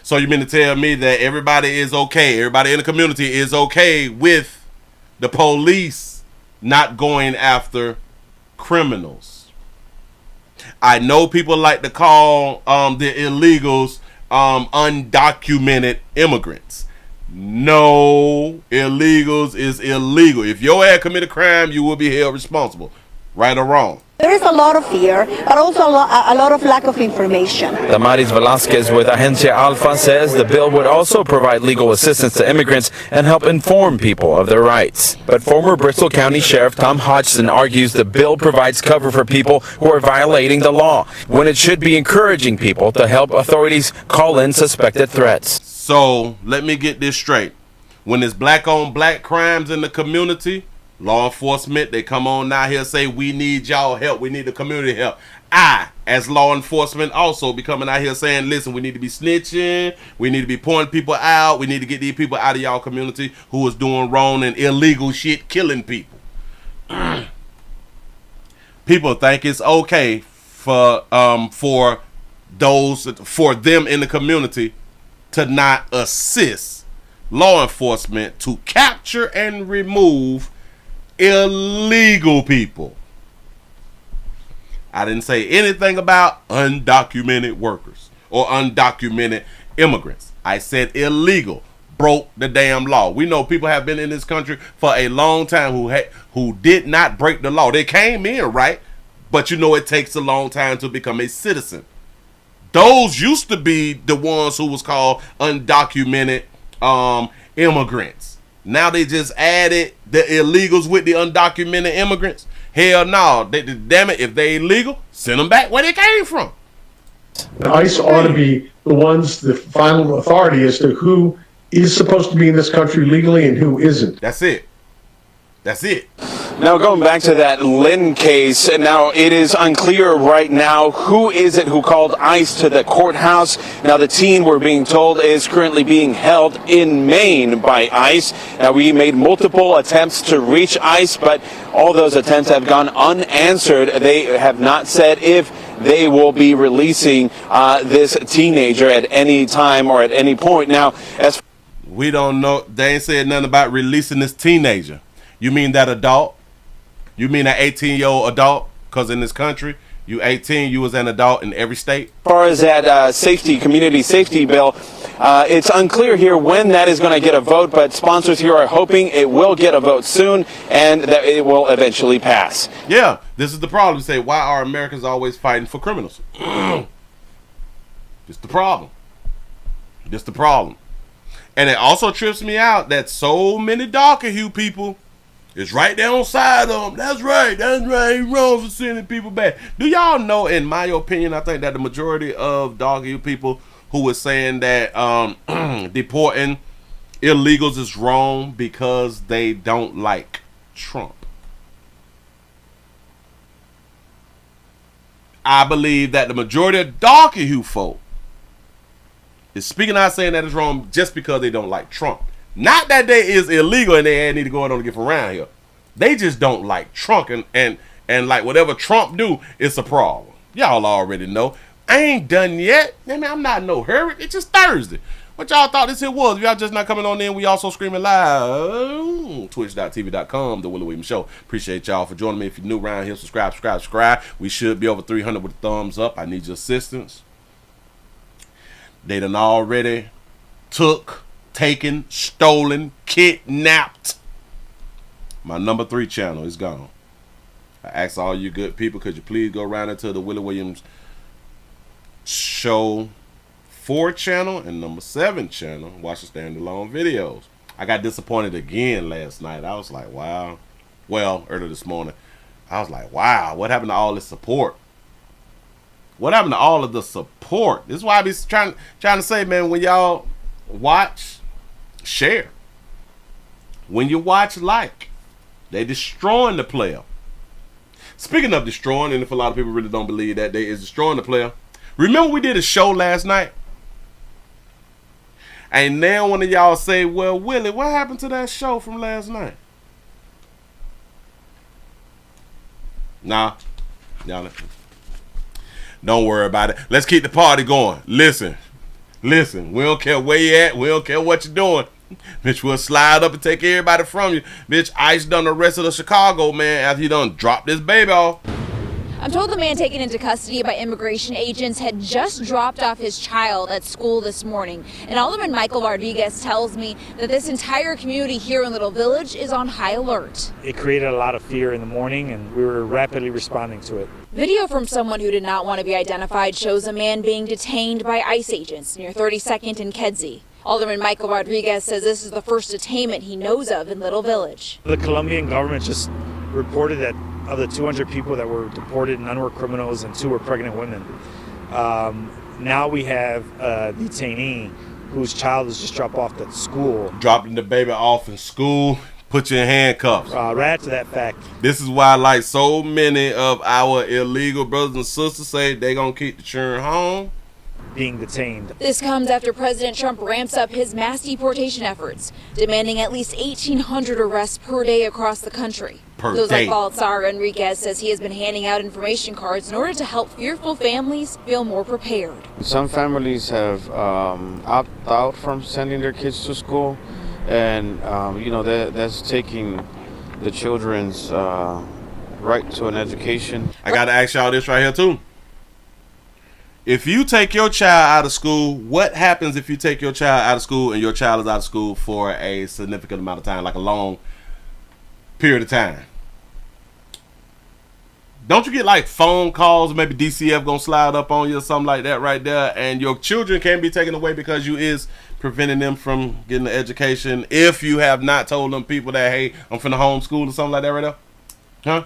So you mean to tell me that everybody is okay, everybody in the community is okay with the police not going after criminals? I know people like to call the illegals undocumented immigrants. No, illegals is illegal. If your ass commit a crime, you will be held responsible, right or wrong. There is a lot of fear, but also a lot of lack of information. Damaris Velasquez with Agencia Alpha says the bill would also provide legal assistance to immigrants and help inform people of their rights. But former Bristol County Sheriff Tom Hodgson argues the bill provides cover for people who are violating the law, when it should be encouraging people to help authorities call in suspected threats. So let me get this straight. When there's black on black crimes in the community, law enforcement, they come on out here and say, we need y'all help. We need the community help. I, as law enforcement, also be coming out here saying, listen, we need to be snitching. We need to be pointing people out. We need to get these people out of y'all community who is doing wrong and illegal shit, killing people. People think it's okay for them in the community to not assist law enforcement to capture and remove illegal people. I didn't say anything about undocumented workers or undocumented immigrants. I said illegal, broke the damn law. We know people have been in this country for a long time who did not break the law. They came in, right? But you know it takes a long time to become a citizen. Those used to be the ones who was called undocumented immigrants. Now they just added the illegals with the undocumented immigrants. Hell no. Damn it, if they illegal, send them back where they came from. ICE ought to be the ones, the final authority as to who is supposed to be in this country legally and who isn't. That's it. That's it. Now, going back to that Lynn case, now it is unclear right now who is it who called ICE to the courthouse. Now, the teen, we're being told, is currently being held in Maine by ICE. Now, we made multiple attempts to reach ICE, but all those attempts have gone unanswered. They have not said if they will be releasing this teenager at any time or at any point. Now, as we don't know, they ain't said nothing about releasing this teenager. You mean that adult? You mean that 18-year-old adult? Because in this country, you 18, you was an adult in every state. As far as that community safety bill, it's unclear here when that is going to get a vote, but sponsors here are hoping it will get a vote soon and that it will eventually pass. Yeah, this is the problem. Say, why are Americans always fighting for criminals? Just the problem. Just the problem. And it also trips me out that so many darker hue people is right there on side of them. That's right. He's wrong for sending people back. Do y'all know, in my opinion, I think that the majority of darker hue people who was saying that deporting illegals is wrong because they don't like Trump. I believe that the majority of darker hue folk is speaking out saying that it's wrong just because they don't like Trump. Not that they is illegal and they need to go on and get from around here. They just don't like Trump and like whatever Trump do, it's a problem. Y'all already know. I ain't done yet. I mean, I'm not in no hurry. It's just Thursday. What y'all thought this here was? If y'all just not coming on in, we also screaming live. Twitch.tv.com, The Willie Williams Show. Appreciate y'all for joining me. If you're new around here, subscribe. We should be over 300 with a thumbs up. I need your assistance. They done already took taken, stolen, kidnapped. My number 3 channel is gone. I ask all you good people, could you please go around into the Willie Williams Show 4 channel and number 7 channel, watch the standalone videos. I got disappointed again last night. I was like, wow. Well, earlier this morning, I was like, wow, what happened to all this support? What happened to all of the support? This is why I be trying to say, man, when y'all watch, share. When you watch, like. They destroying the player. Speaking of destroying, and if a lot of people really don't believe that they is destroying the player, remember we did a show last night? And now one of y'all say, well, Willie, what happened to that show from last night? Nah. Y'all don't worry about it. Let's keep the party going. Listen. We don't care where you at. We don't care what you're doing. Bitch, we'll slide up and take everybody from you. Bitch, ICE done arrested a Chicago man after he done dropped this baby off. I'm told the man taken into custody by immigration agents had just dropped off his child at school this morning. And Alderman Michael Rodriguez tells me that this entire community here in Little Village is on high alert. It created a lot of fear in the morning, and we were rapidly responding to it. Video from someone who did not want to be identified shows a man being detained by ICE agents near 32nd and Kedzie. Alderman Michael Rodriguez says this is the first detainment he knows of in Little Village. The Colombian government just reported that of the 200 people that were deported, none were criminals and 2 were pregnant women. Now we have a detainee whose child was just dropped off at school. Dropping the baby off in school, put you in handcuffs. Right to that fact. This is why, like so many of our illegal brothers and sisters say they gonna keep the children home. Being detained. This comes after President Trump ramps up his mass deportation efforts, demanding at least 1,800 arrests per day across the country. Those like Baltzar Enriquez says he has been handing out information cards in order to help fearful families feel more prepared. Some families have opted out from sending their kids to school, and that's taking the children's right to an education. I got to ask y'all this right here too. If you take your child out of school, what happens if you take your child out of school and your child is out of school for a significant amount of time, like a long period of time? Don't you get like phone calls, maybe DCF gonna slide up on you or something like that right there, and your children can be taken away because you is preventing them from getting an education if you have not told them people that, hey, I'm finna homeschool or something like that right there? Huh?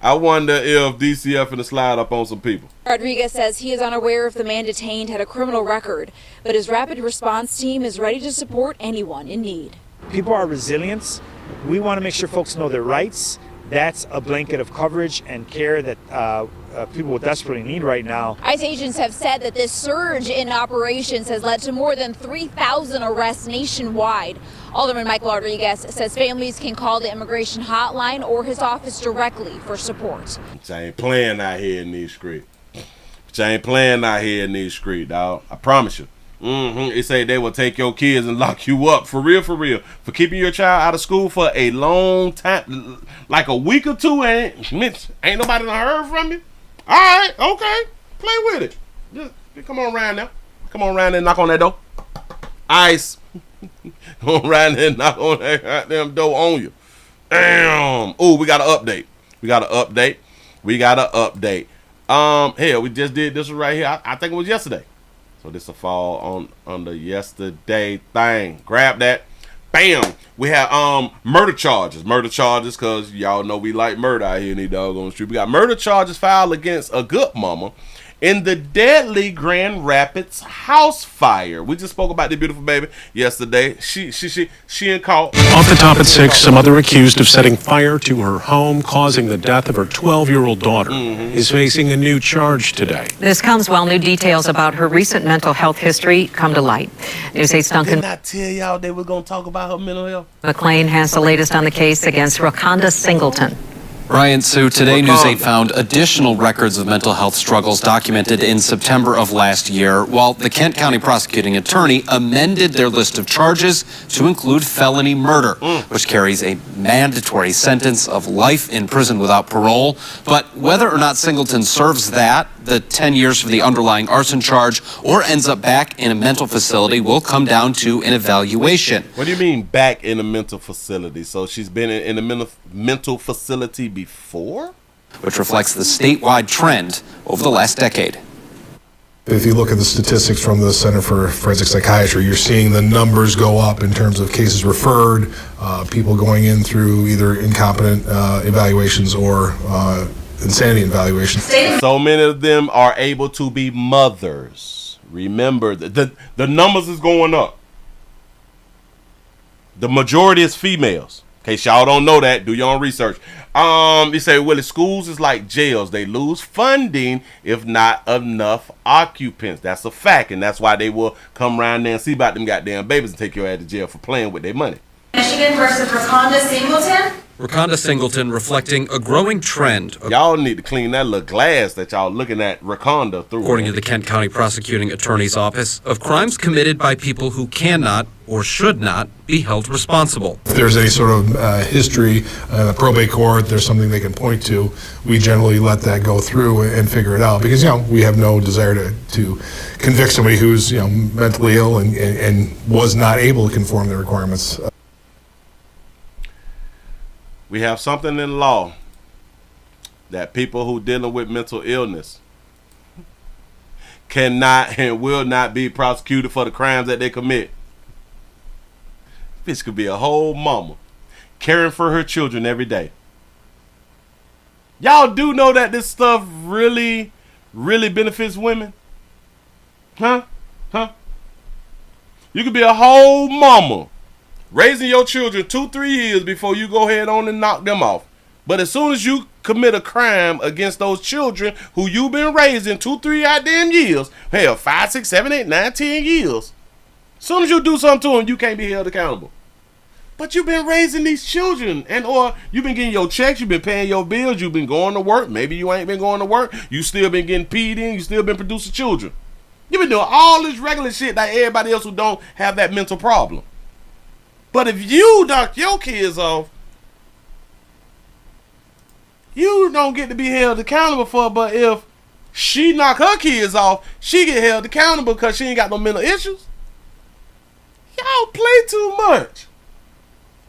I wonder if DCF finna slide up on some people. Rodriguez says he is unaware if the man detained had a criminal record, but his rapid response team is ready to support anyone in need. People are resilient. We want to make sure folks know their rights. That's a blanket of coverage and care that people will desperately need right now. ICE agents have said that this surge in operations has led to more than 3,000 arrests nationwide. Alderman Michael Rodriguez says families can call the immigration hotline or his office directly for support. I ain't playing out here in these streets. Dog. I promise you. They say they will take your kids and lock you up for real, for keeping your child out of school for a long time, like a week or two. Ain't nobody done heard from you. All right, okay, play with it. Just come on around now. Come on around there and knock on that door. ICE. Come around there and knock on that goddamn door on you. Damn. Oh, we got an update. Hell, we just did this one right here. I think it was yesterday. So this will fall on the yesterday thing. Grab that. Bam. We have murder charges. Because y'all know we like murder out here in these doggone street. We got murder charges filed against a good mama in the deadly Grand Rapids house fire. We just spoke about the beautiful baby yesterday. She in caught. Off the top at 6, some other accused of setting fire to her home, causing the death of her 12-year-old daughter, is facing a new charge today. This comes while new details about her recent mental health history come to light. News 8's Duncan Didn't I tell y'all they were going to talk about her mental health? McLean has the latest on the case against Raconda Singleton. Ryan, so today News 8 found additional records of mental health struggles documented in September of last year, while the Kent County prosecuting attorney amended their list of charges to include felony murder, which carries a mandatory sentence of life in prison without parole. But whether or not Singleton serves that the 10 years for the underlying arson charge or ends up back in a mental facility will come down to an evaluation. What do you mean back in a mental facility? So she's been in a mental facility before? Which reflects the statewide trend over the last decade. If you look at the statistics from the Center for Forensic Psychiatry, you're seeing the numbers go up in terms of cases referred, people going in through either incompetent evaluations or insanity evaluations. So many of them are able to be mothers. Remember, the numbers is going up. The majority is females. In case y'all don't know that, do your own research. You say, Willie, schools is like jails. They lose funding if not enough occupants. That's a fact, and that's why they will come around there and see about them goddamn babies and take your ass to jail for playing with their money. Michigan versus Raconda Singleton. Raconda Singleton reflecting a growing trend. Y'all need to clean that little glass that y'all looking at Raconda through. According to the Kent County Prosecuting Attorney's Office, of crimes committed by people who cannot or should not be held responsible. If there's any sort of history in the probate court, there's something they can point to, we generally let that go through and figure it out because, we have no desire to convict somebody who's, mentally ill and was not able to conform to the requirements. We have something in law that people who dealing with mental illness cannot and will not be prosecuted for the crimes that they commit. This could be a whole mama caring for her children every day. Y'all do know that this stuff really, really benefits women? Huh? You could be a whole mama raising your children 2-3 years before you go ahead on and knock them off. But as soon as you commit a crime against those children who you've been raising 2-3 goddamn years, hell, 5, 6, 7, 8, 9, 10 years. As soon as you do something to them, you can't be held accountable. But you've been raising these children, or you've been getting your checks, you've been paying your bills, you've been going to work. Maybe you ain't been going to work. You still been getting peed in, you still been producing children. You've been doing all this regular shit like everybody else who don't have that mental problem. But if you knock your kids off, you don't get to be held accountable for it. But if she knock her kids off, she get held accountable because she ain't got no mental issues. Y'all play too much.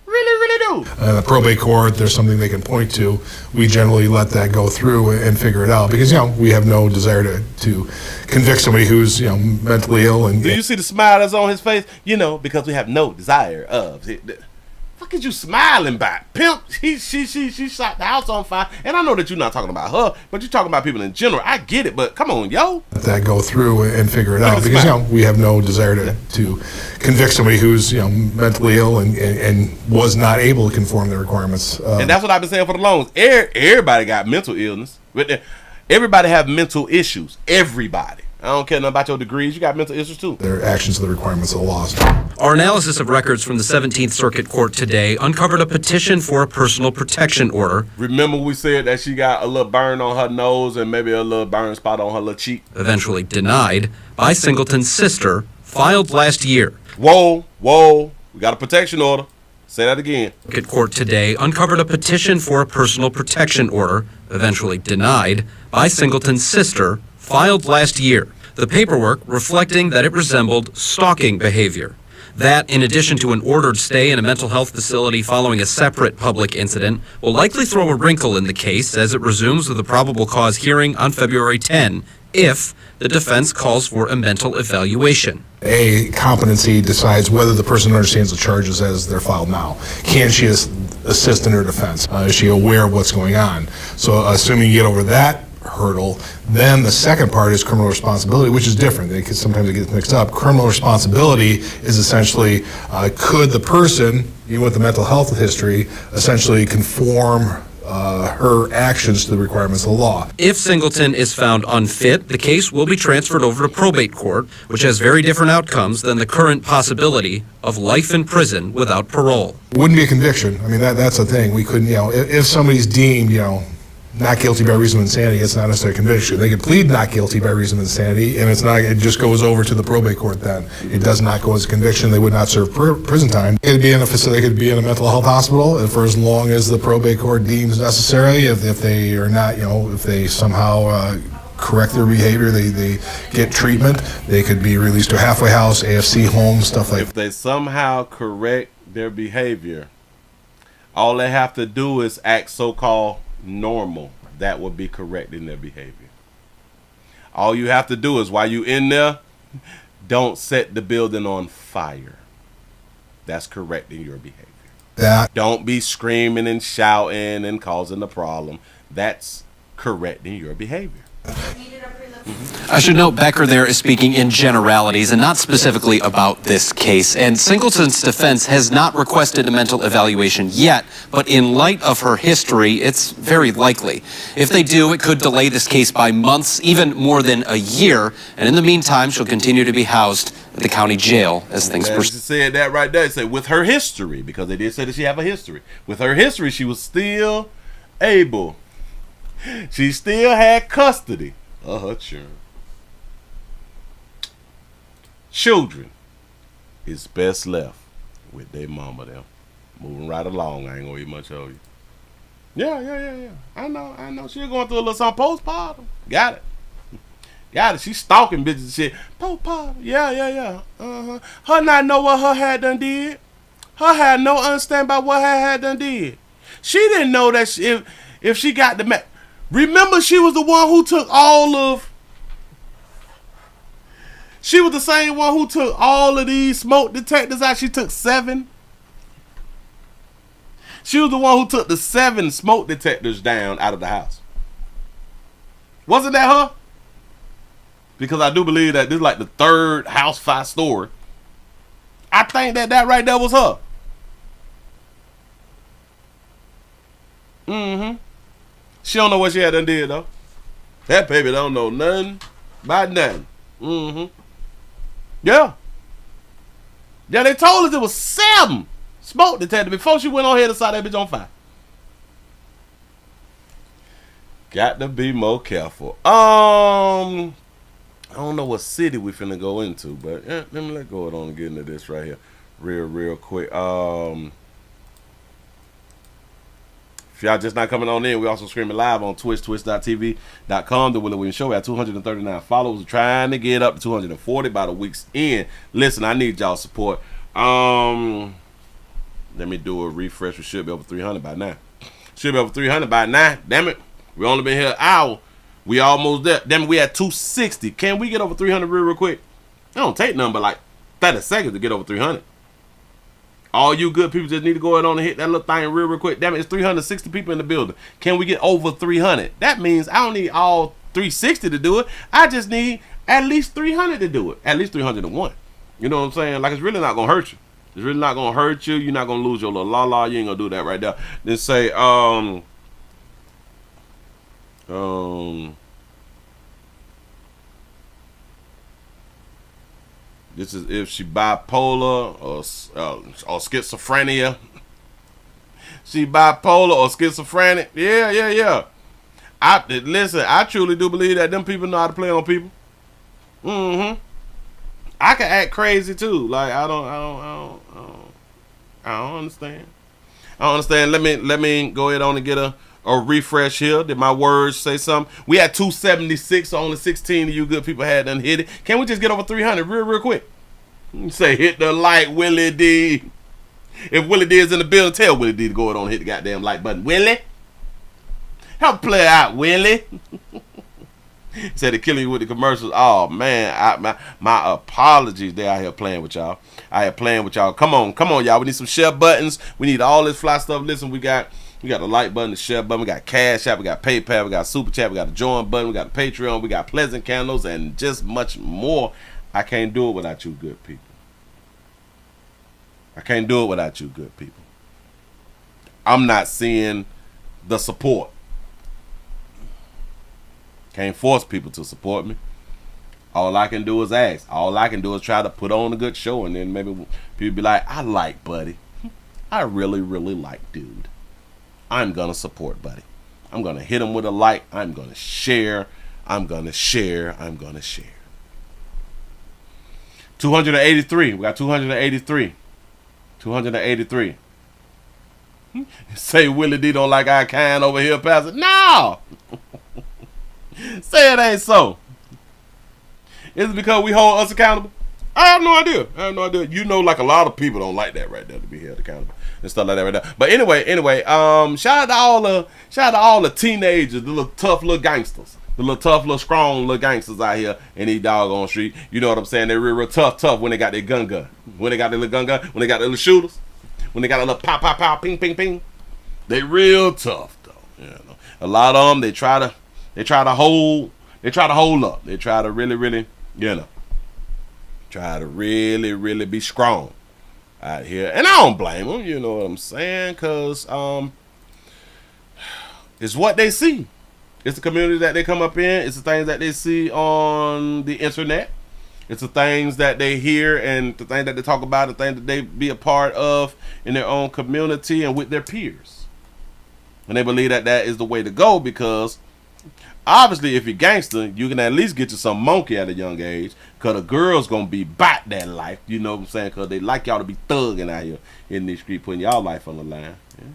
Really do. In the probate court, there's something they can point to. We generally let that go through and figure it out because, we have no desire to convict somebody who's, mentally ill. And do you see the smile that's on his face? Because we have no desire of. Fuck is you smiling by? Pimp, she shot the house on fire. And I know that you're not talking about her, but you're talking about people in general. I get it, but come on, yo. Let that go through and figure it out because, we have no desire to convict somebody who's, mentally ill and was not able to conform to the requirements. And that's what I've been saying for the longest. Everybody got mental illness. Everybody have mental issues. Everybody. I don't care nothing about your degrees. You got mental issues too. Their actions to the requirements of the laws. Our analysis of records from the 17th Circuit Court today uncovered a petition for a personal protection order. Remember we said that she got a little burn on her nose and maybe a little burn spot on her little cheek? Eventually denied by Singleton's sister, filed last year. Whoa. We got a protection order. Say that again. Circuit Court today uncovered a petition for a personal protection order, eventually denied by Singleton's sister, filed last year. The paperwork reflecting that it resembled stalking behavior. That, in addition to an ordered stay in a mental health facility following a separate public incident, will likely throw a wrinkle in the case as it resumes with a probable cause hearing on February 10, if the defense calls for a mental evaluation. A competency decides whether the person understands the charges as they're filed now. Can she assist in her defense? Is she aware of what's going on? So assuming you get over that hurdle, then the second part is criminal responsibility, which is different. Sometimes it gets mixed up. Criminal responsibility is essentially, could the person, even with the mental health history, essentially conform her actions to the requirements of the law. If Singleton is found unfit, the case will be transferred over to probate court, which has very different outcomes than the current possibility of life in prison without parole. Wouldn't be a conviction. I mean, that's the thing. We couldn't, if somebody's deemed, not guilty by reason of insanity, it's not necessarily a conviction. They could plead not guilty by reason of insanity, and it just goes over to the probate court then. It does not go as a conviction. They would not serve prison time. It could be in a facility, it could be in a mental health hospital for as long as the probate court deems necessary. If they are not, if they somehow correct their behavior, they get treatment, they could be released to a halfway house, AFC home, stuff like that. If they somehow correct their behavior, all they have to do is act so-called normal. That would be correcting their behavior. All you have to do is, while you in there, don't set the building on fire. That's correcting your behavior. Don't be screaming and shouting and causing a problem. That's correcting your behavior. I should note Becker there is speaking in generalities and not specifically about this case. And Singleton's defense has not requested a mental evaluation yet, but in light of her history, it's very likely. If they do, it could delay this case by months, even more than a year. And in the meantime, she'll continue to be housed at the county jail as things proceed. She said that right there. It said with her history, because they did say that she have a history. With her history, she was still able. She still had custody of her children. Children is best left with their mama there. Moving right along. I ain't gonna eat much of you. Yeah. I know. She going through a little something postpartum. Got it. She stalking bitches and shit. Postpartum. Yeah. Her not know what her had done did. Her had no understanding about what her had done did. She didn't know that if she got the remember, she was the one who took all of. She was the same one who took all of these smoke detectors out. She took 7. She was the one who took the 7 smoke detectors down out of the house. Wasn't that her? Because I do believe that this is like the 3rd house fire story. I think that right there was her. She don't know what she had done did though. That baby don't know nothing about nothing. Yeah, they told us it was 7 smoke detectors before she went on ahead and saw that bitch on fire. Got to be more careful. I don't know what city we finna go into, but let me go on and get into this right here real quick. If y'all just not coming on in, we also streaming live on Twitch, twitch.tv.com. The Willie Williams Show. We have 239 followers. We're trying to get up to 240 by the week's end. Listen, I need y'all support. Let me do a refresh. We should be over 300 by now. Damn it. We only been here an hour. We almost there. Damn it, we at 260. Can we get over 300 real quick? It don't take nothing but like 30 seconds to get over 300. All you good people just need to go ahead on and hit that little thing real quick. Damn it, it's 360 people in the building. Can we get over 300? That means I don't need all 360 to do it. I just need at least 300 to do it. At least 301. You know what I'm saying? Like, it's really not going to hurt you. It's really not going to hurt you. You're not going to lose your little la-la. You ain't going to do that right there. Then say, this is if she bipolar or schizophrenia. She bipolar or schizophrenic. Yeah. I truly do believe that them people know how to play on people. I can act crazy too. Like I don't understand. Let me go ahead on and get a refresh here. Did my words say something? We had 276, so only 16 of you good people had done hit it. Can we just get over 300 real quick? Say hit the like, Willie D. If Willie D is in the building, tell Willie D to go ahead on and hit the goddamn like button. Willie, help play out, Willie. Said to kill you with the commercials. Oh man, my apologies. They out here playing with y'all. Come on, y'all. We need some share buttons. We need all this fly stuff. Listen, we got the like button, the share button, we got Cash App, we got PayPal, we got Super Chat, we got the join button, we got the Patreon, we got Pleasant Candles, and just much more. I can't do it without you good people. I'm not seeing the support. Can't force people to support me. All I can do is ask. All I can do is try to put on a good show, and then maybe people be like, I like Buddy. I really like dude. I'm going to support Buddy. I'm going to hit him with a like. I'm going to share. 283. We got 283. Say Willie D don't like our kind over here, Pastor. No. Say it ain't so. Is it because we hold us accountable? I have no idea. You know, like a lot of people don't like that right there, to be held accountable and stuff like that right there. But anyway, shout out to all the teenagers, the little tough little gangsters, the little tough little strong little gangsters out here in these doggone street. You know what I'm saying? They're real tough when they got their gun. When they got their little gun, when they got their little shooters, when they got a little pow, ping, ping, ping. They real tough though. You know, a lot of them they try to hold up. They try to really, try to really be strong out here. And I don't blame them, you know what I'm saying? Because it's what they see. It's the community that they come up in. It's the things that they see on the internet. It's the things that they hear and the things that they talk about, the things that they be a part of in their own community and with their peers. And they believe that that is the way to go because obviously, if you're gangster, you can at least get you some monkey at a young age because the girl's going to be about that life. You know what I'm saying? Because they like y'all to be thugging out here in the street, putting y'all life on the line. Yeah.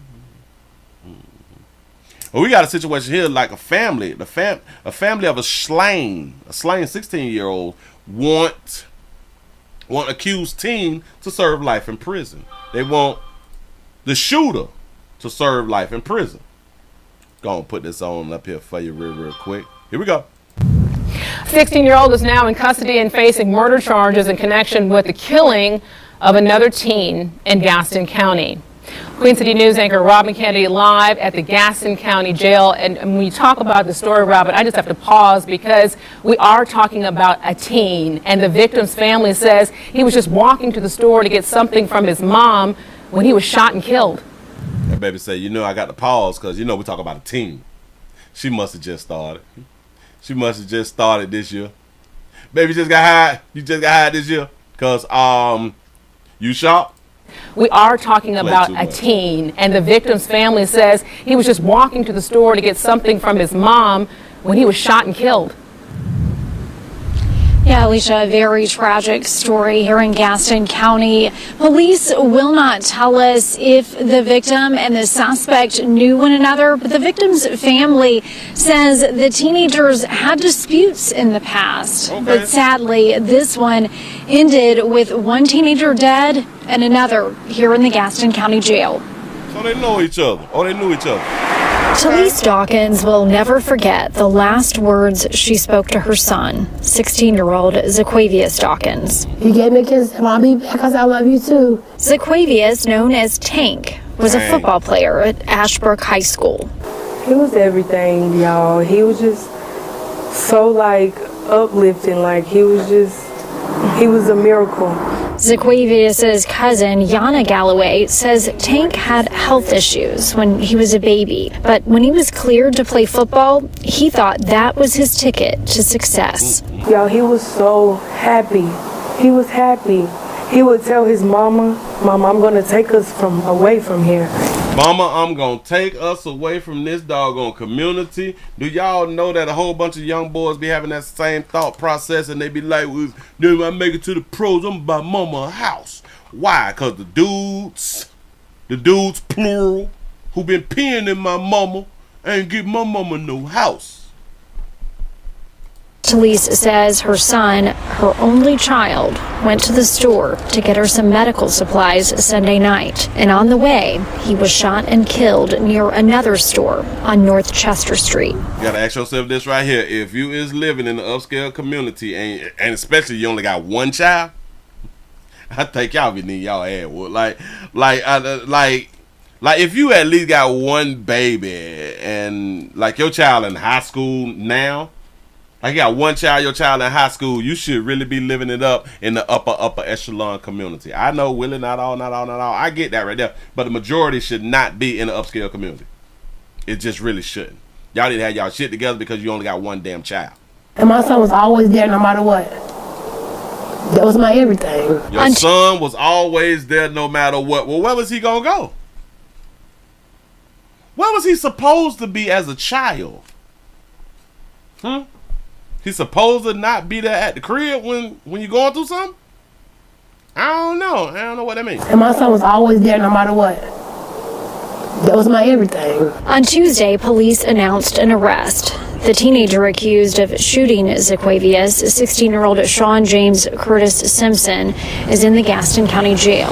Well, we got a situation here like a family. A family of a slain 16-year-old want accused teen to serve life in prison. They want the shooter to serve life in prison. Gonna put this on up here for you real quick. Here we go. 16-year-old is now in custody and facing murder charges in connection with the killing of another teen in Gaston County. Queen City News anchor Robin Kennedy live at the Gaston County Jail. And when we talk about the story, Robin, I just have to pause because we are talking about a teen. And the victim's family says he was just walking to the store to get something from his mom when he was shot and killed. That baby say, you know, I got to pause because, you know, we talk about a teen. She must have just started. She must have just started this year. Baby just got hired. You just got hired this year because you shot. We are talking about a teen, and the victim's family says he was just walking to the store to get something from his mom when he was shot and killed. Yeah, Alicia, a very tragic story here in Gaston County. Police will not tell us if the victim and the suspect knew one another, but the victim's family says the teenagers had disputes in the past. Okay. But sadly, this one ended with one teenager dead and another here in the Gaston County Jail. So they know each other, or they knew each other. Talise Dawkins will never forget the last words she spoke to her son, 16-year-old Zaquavius Dawkins. You gave me a kiss, Mommy, because I love you too. Zaquavius, known as Tank, was a football player at Ashbrook High School. He was everything, y'all. He was just so, uplifting. He was a miracle. Zaquavius' cousin, Yana Galloway, says Tank had health issues when he was a baby. But when he was cleared to play football, he thought that was his ticket to success. Y'all, he was so happy. He was happy. He would tell his mama, Mama, I'm going to take us away from here. Mama, I'm going to take us away from this doggone community. Do y'all know that a whole bunch of young boys be having that same thought process and they be like, well, if I make it to the pros, I'm going to buy mama a house. Why? Because the dudes plural, who been peeing in my mama, ain't give my mama no house. Talise says her son, her only child, went to the store to get her some medical supplies Sunday night. And on the way, he was shot and killed near another store on North Chester Street. You gotta ask yourself this right here. If you is living in the upscale community and especially you only got one child, I think y'all be needing y'all ass wood. Like if you at least got one baby and like your child in high school now, like you got one child, your child in high school, you should really be living it up in the upper echelon community. I know Willie, not all. I get that right there. But the majority should not be in the upscale community. It just really shouldn't. Y'all need to have y'all shit together because you only got one damn child. And my son was always there no matter what. That was my everything. Your son was always there no matter what. Well, where was he going to go? Where was he supposed to be as a child? He's supposed to not be there at the crib when you're going through something? I don't know what that means. And my son was always there no matter what. That was my everything. On Tuesday, police announced an arrest. The teenager accused of shooting Zaquavius, 16-year-old Sean James Curtis Simpson, is in the Gaston County Jail.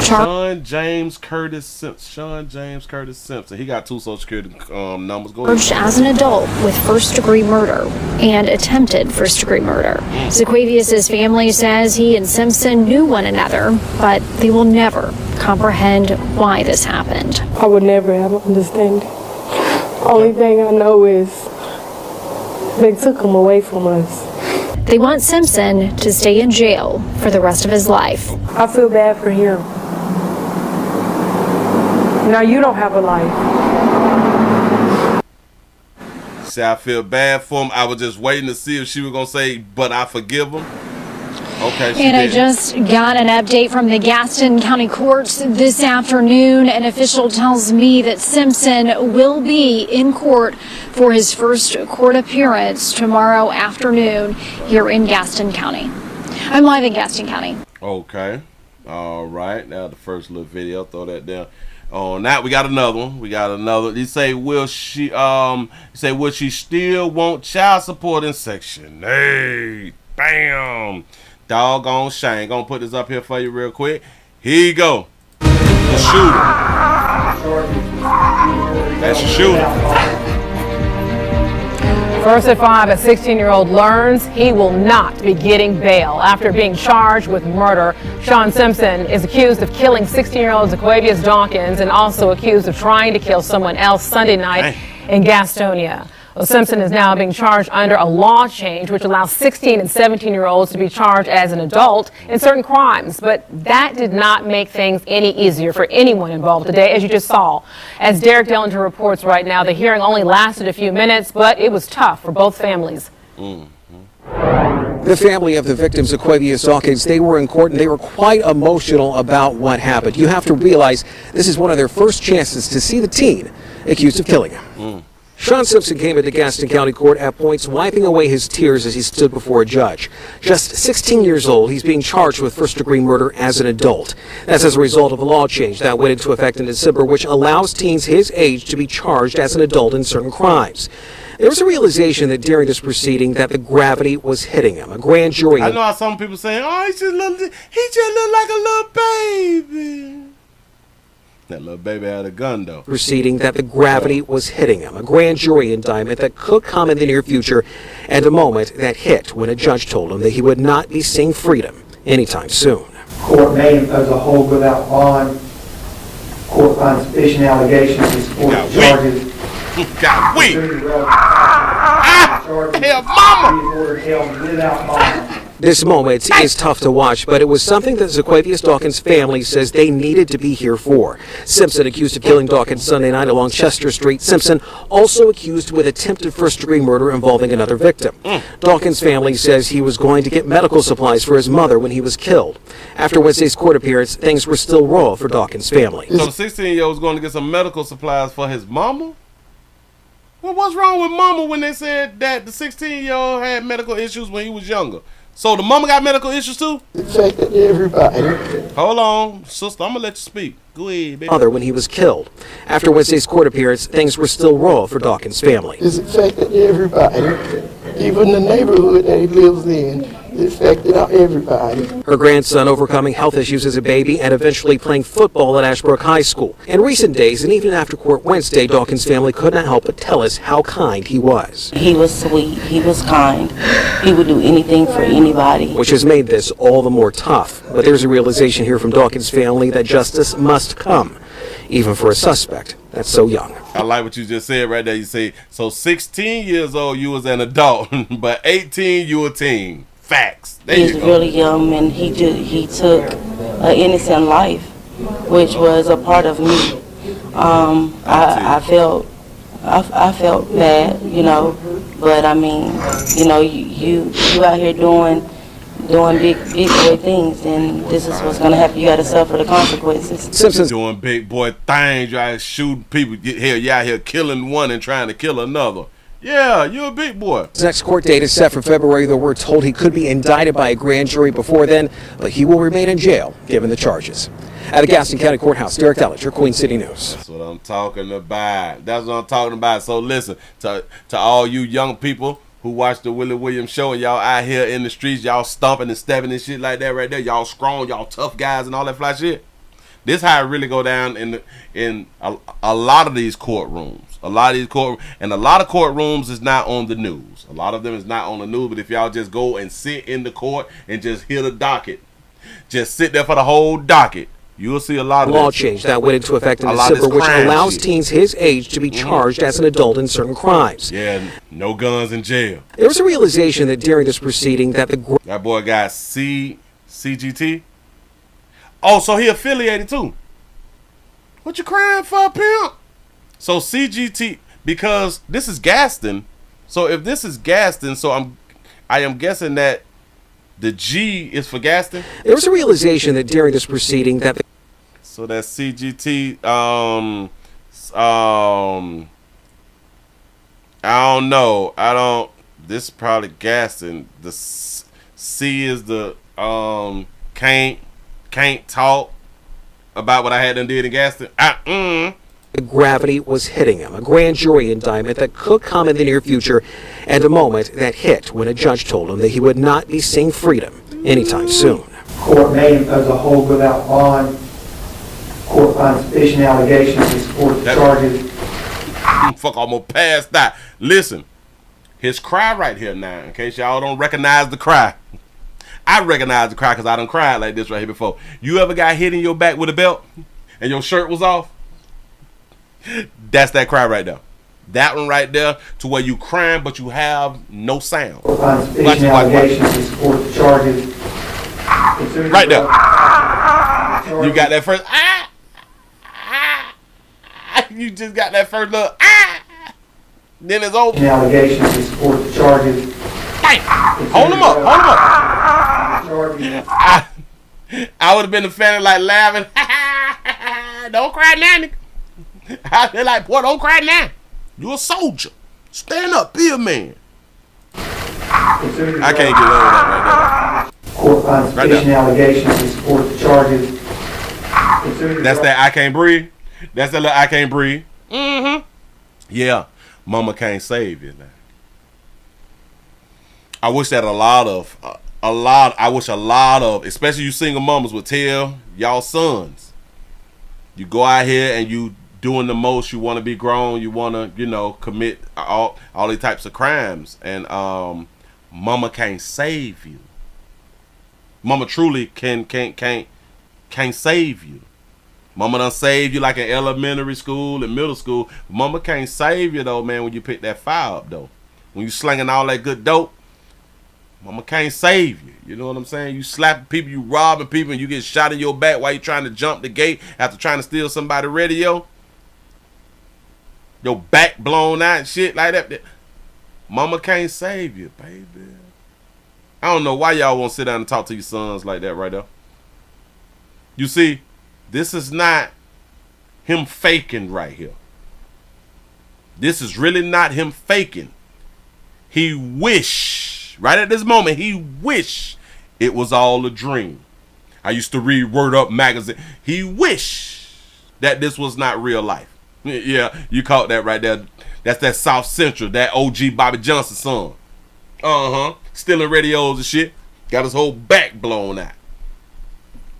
Sean James Curtis Simpson. He got 2 social security numbers. Go Charged as an adult with first-degree murder and attempted first-degree murder. Zaquavius' family says he and Simpson knew one another, but they will never comprehend why this happened. I would never have an understanding. Only thing I know is they took him away from us. They want Simpson to stay in jail for the rest of his life. I feel bad for him. Now you don't have a life. See, I feel bad for him. I was just waiting to see if she was going to say, but I forgive him. Okay, she And I did. just got an update from the Gaston County Courts this afternoon. An official tells me that Simpson will be in court for his first court appearance tomorrow afternoon here in Gaston County. I'm live in Gaston County. Okay. All right. Now the first little video. Throw that down. On that, we got another one. You say, will she still want child support in Section 8? Bam. Doggone shame. Gonna put this up here for you real quick. Here you go. The shooter. That's the shooter. First at 5, a 16-year-old learns he will not be getting bail after being charged with murder. Sean Simpson is accused of killing 16-year-old Zaquavius Dawkins and also accused of trying to kill someone else Sunday night in Gastonia. Well, Simpson is now being charged under a law change which allows 16 and 17-year-olds to be charged as an adult in certain crimes. But that did not make things any easier for anyone involved today, as you just saw. As Derek Dellinger reports right now, the hearing only lasted a few minutes, but it was tough for both families. The family of the victims of Zaquavius Dawkins, they were in court and they were quite emotional about what happened. You have to realize this is one of their first chances to see the teen accused of killing him. Sean Simpson came into Gaston County Court at points wiping away his tears as he stood before a judge. Just 16 years old, he's being charged with first-degree murder as an adult. That's as a result of a law change that went into effect in December, which allows teens his age to be charged as an adult in certain crimes. There was a realization that during this proceeding that the gravity was hitting him. A grand jury... I know how some people saying, oh, he just looked like a little baby. That little baby had a gun, though. Proceeding that the gravity was hitting him. A grand jury indictment that could come in the near future, and a moment that hit when a judge told him that he would not be seeing freedom anytime soon. Court may impose a hold without bond. Court finds sufficient allegations to support the charges. Got weak. Hell, mama. This moment is tough to watch, but it was something that Zaquavius Dawkins' family says they needed to be here for. Simpson accused of killing Dawkins Sunday night along Chester Street. Simpson also accused with attempted first-degree murder involving another victim. Dawkins' family says he was going to get medical supplies for his mother when he was killed. After Wednesday's court appearance, things were still raw for Dawkins' family. So the 16-year-old was going to get some medical supplies for his mama? Well, what's wrong with mama when they said that the 16-year-old had medical issues when he was younger? So the mama got medical issues too? It affected everybody. Hold on, sister, I'm gonna let you speak. Go ahead, baby. Mother when he was killed. After Wednesday's court appearance, things were still raw for Dawkins' family. It's affected everybody. Even the neighborhood that he lives in, it affected everybody. Her grandson overcoming health issues as a baby and eventually playing football at Ashbrook High School. In recent days, and even after court Wednesday, Dawkins' family could not help but tell us how kind he was. He was sweet. He was kind. He would do anything for anybody. Which has made this all the more tough. But there's a realization here from Dawkins' family that justice must come, even for a suspect that's so young. I like what you just said right there. You say, so 16 years old, you was an adult, but 18, you a teen. Facts. There He was really young, and he took an innocent life, which was a part of me. I felt bad, you know, but I mean, you know, you out here doing big boy things, and this is what's gonna happen. You gotta suffer the consequences. Simpson's doing big boy things. You out here shooting people. Hell, you out here killing one and trying to kill another. Yeah, you're a big boy. His next court date is set for February, though we're told he could be indicted by a grand jury before then, but he will remain in jail given the charges. At the Gaston County Courthouse, Derek Dellinger, Queen City News. That's what I'm talking about. That's what I'm talking about. So listen, to all you young people who watch the Willie Williams show and y'all out here in the streets, y'all stomping and stepping and shit like that right there, y'all strong, y'all tough guys and all that fly shit. This how it really go down in a lot of these courtrooms. A lot of these courtrooms is not on the news. A lot of them is not on the news, but if y'all just go and sit in the court and just hear the docket, just sit there for the whole docket, you'll see a lot of law change that went into effect in December, which allows teens his age to be charged as an adult in certain crimes. Yeah, no guns in jail. There was a realization that during this proceeding that that boy got CGT. Oh, so he affiliated too. What you crying for, pimp? So CGT, because this is Gaston. So if this is Gaston, so I am guessing that the G is for Gaston. There was a realization that during this proceeding that so that's CGT. I don't know. This is probably Gaston. The C is the can't talk about what I had done did in Gaston. gravity was hitting him. A grand jury indictment that could come in the near future, and a moment that hit when a judge told him that he would not be seeing freedom anytime soon. Court may impose a hold without bond. Court finds sufficient allegations to support the charges. Fuck, I'm gonna pass that. Listen, his cry right here now, in case y'all don't recognize the cry. I recognize the cry because I done cried like this right here before. You ever got hit in your back with a belt and your shirt was off? That's that cry right there. That one right there, to where you crying but you have no sound. Court finds sufficient allegations to support the charges. Right there. You got that first you just got that first little then it's over. Allegations to support the charges. Hold him up. I would have been a fan like laughing. Don't cry now, nigga. I'd be like, boy, don't cry now. You a soldier. Stand up, be a man. I can't get over that right there. Court finds sufficient allegations to support the charges. That's that I can't breathe. That's that little I can't breathe. Mm-hmm. Yeah, mama can't save you now. I wish that a lot of, especially you single mamas would tell y'all sons, you go out here and you doing the most, you want to be grown, you want to, you know, commit all these types of crimes, and mama can't save you. Mama truly can't save you. Mama done saved you like in elementary school and middle school. Mama can't save you though, man, when you pick that fire up though. When you slinging all that good dope, mama can't save you. You know what I'm saying? You slapping people, you robbing people, and you get shot in your back while you trying to jump the gate after trying to steal somebody's radio. Your back blown out and shit like that. Mama can't save you, baby. I don't know why y'all won't sit down and talk to your sons like that right there. You see, this is not him faking right here. This is really not him faking. He wish, right at this moment, he wish it was all a dream. I used to read Word Up magazine. He wish that this was not real life. Yeah, you caught that right there. That's that South Central, that OG Bobby Johnson song. Stealing radios and shit. Got his whole back blown out.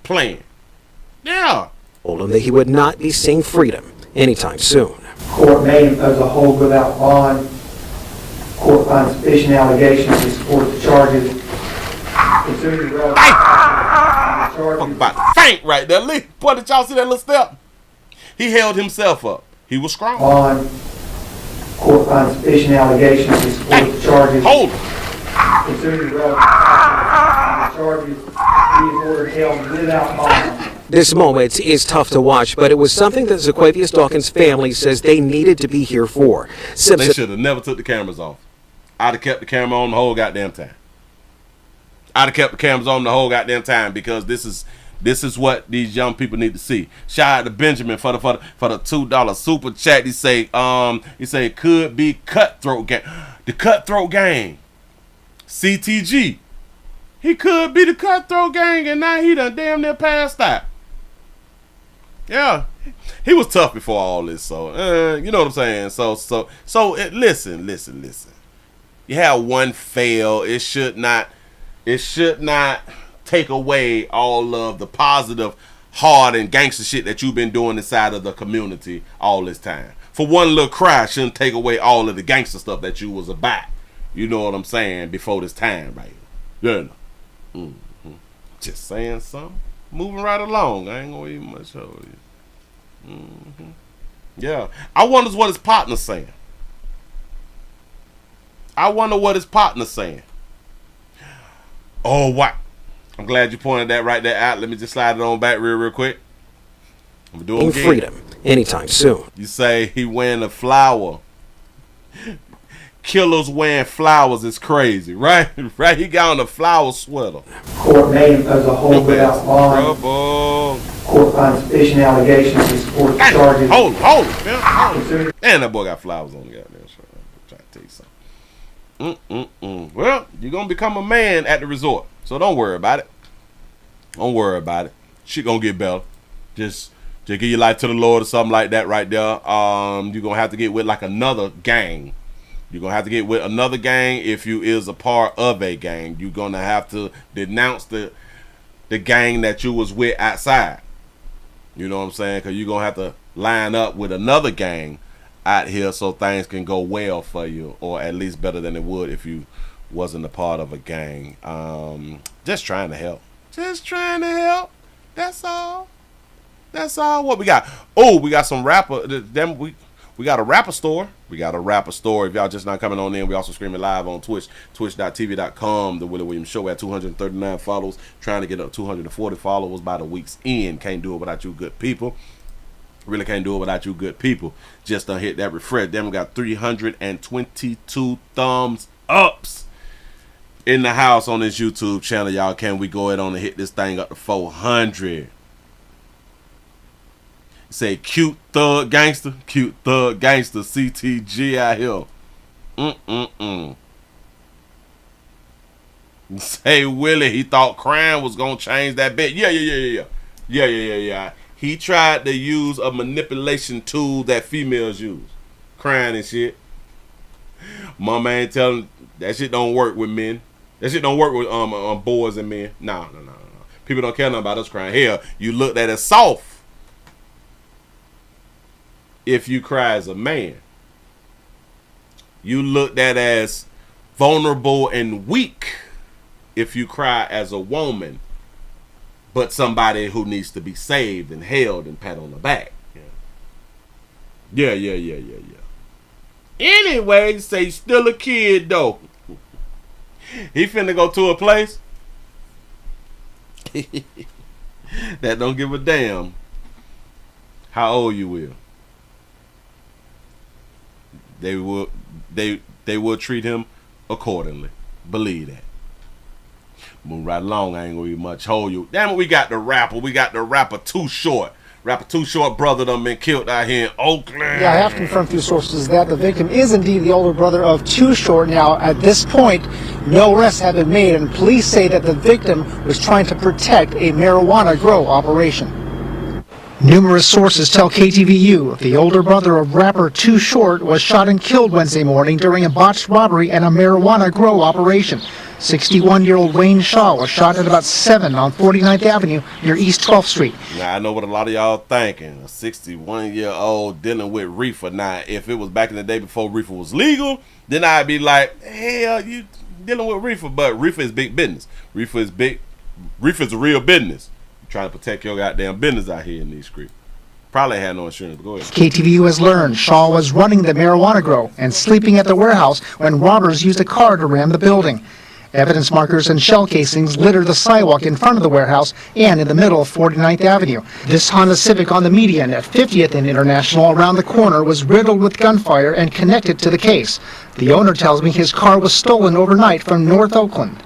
Playing. Yeah. Told him that he would not be seeing freedom anytime soon. Court may impose a hold without bond. Court finds sufficient allegations to support the charges. Considering the relevant charges. About to faint right there. Boy, did y'all see that little step? He held himself up. He was strong. Bond. Court finds sufficient allegations to support the charges. Hold him. Considering the relevant charges, he is ordered held without bond. This moment is tough to watch, but it was something that Zaquavius Dawkins' family says they needed to be here for. They should have never took the cameras off. I'd have kept the camera on the whole goddamn time. I'd have kept the cameras on the whole goddamn time because this This is what these young people need to see. Shout out to Benjamin for the $2 super chat. He say it could be cutthroat gang. The cutthroat gang. CTG. He could be the cutthroat gang, and now he done damn near passed out. Yeah. He was tough before all this, so you know what I'm saying. Listen. You have one fail. It should not take away all of the positive, hard and gangster shit that you've been doing inside of the community all this time. For one little cry shouldn't take away all of the gangster stuff that you was about. You know what I'm saying? Before this time, right? Yeah. Mm-hmm. Just saying something. Moving right along. I ain't gonna even much show you. Mm-hmm. Yeah. I wonder what his partner's saying. Oh, what? I'm glad you pointed that right there out. Let me just slide it on back real quick. I'm doing again. Freedom anytime soon. You say he wearing a flower. Killers wearing flowers is crazy, right? Right? He got on a flower sweater. Court may impose a hold without bond. Court finds sufficient allegations to support the charges. Hold it. And that boy got flowers on the goddamn shirt. I'm trying to tell you something. Well, you're going to become a man at the resort. So don't worry about it. Shit going to get better. Just give your life to the Lord or something like that right there. You're going to have to get with like another gang. You're going to have to get with another gang if you is a part of a gang. You're going to have to denounce the gang that you was with outside. You know what I'm saying? Because you're going to have to line up with another gang out here so things can go well for you, or at least better than it would if you wasn't a part of a gang. Just trying to help. That's all. What we got? Oh, we got some rapper. We got a rapper store. If y'all just not coming on in, we also streaming live on Twitch, twitch.tv.com. The Willie Williams Show at 239 followers. Trying to get up 240 followers by the week's end. Can't do it without you good people. Really can't do it without you good people. Just done hit that refresh. Then we got 322 thumbs ups in the house on this YouTube channel, y'all. Can we go ahead on and hit this thing up to 400? Say cute thug gangster, CTG out here. Say Willie, he thought crime was gonna change that bit. Yeah. He tried to use a manipulation tool that females use, crying and shit. My man telling that shit don't work with men. That shit don't work with boys and men. No. People don't care nothing about us crying. Hell, you looked at as soft if you cry as a man. You looked at as vulnerable and weak if you cry as a woman, but somebody who needs to be saved and held and pat on the back. Yeah. Anyway, say he's still a kid though. He finna go to a place that don't give a damn how old you will. They will treat him accordingly. Believe that. Move right along. I ain't gonna be much hold you. Damn it, we got the rapper Too Short. Rapper Too Short brother done been killed out here in Oakland. Yeah, I have confirmed through sources that the victim is indeed the older brother of Too Short. Now, at this point, no arrests have been made, and police say that the victim was trying to protect a marijuana grow operation. Numerous sources tell KTVU the older brother of rapper Too Short was shot and killed Wednesday morning during a botched robbery at a marijuana grow operation. 61-year-old Wayne Shaw was shot at about 7 on 49th Avenue near East 12th Street. Now, I know what a lot of y'all thinking. A 61-year-old dealing with reefer. Now, if it was back in the day before reefer was legal, then I'd be like, hell, you dealing with reefer. But reefer is big business. Reefer is a real business. Trying to protect your goddamn business out here in these streets. Probably had no insurance, but go ahead. KTVU has learned Shaw was running the marijuana grow and sleeping at the warehouse when robbers used a car to ram the building. Evidence markers and shell casings litter the sidewalk in front of the warehouse and in the middle of 49th Avenue. This Honda Civic on the median at 50th and International around the corner was riddled with gunfire and connected to the case. The owner tells me his car was stolen overnight from North Oakland.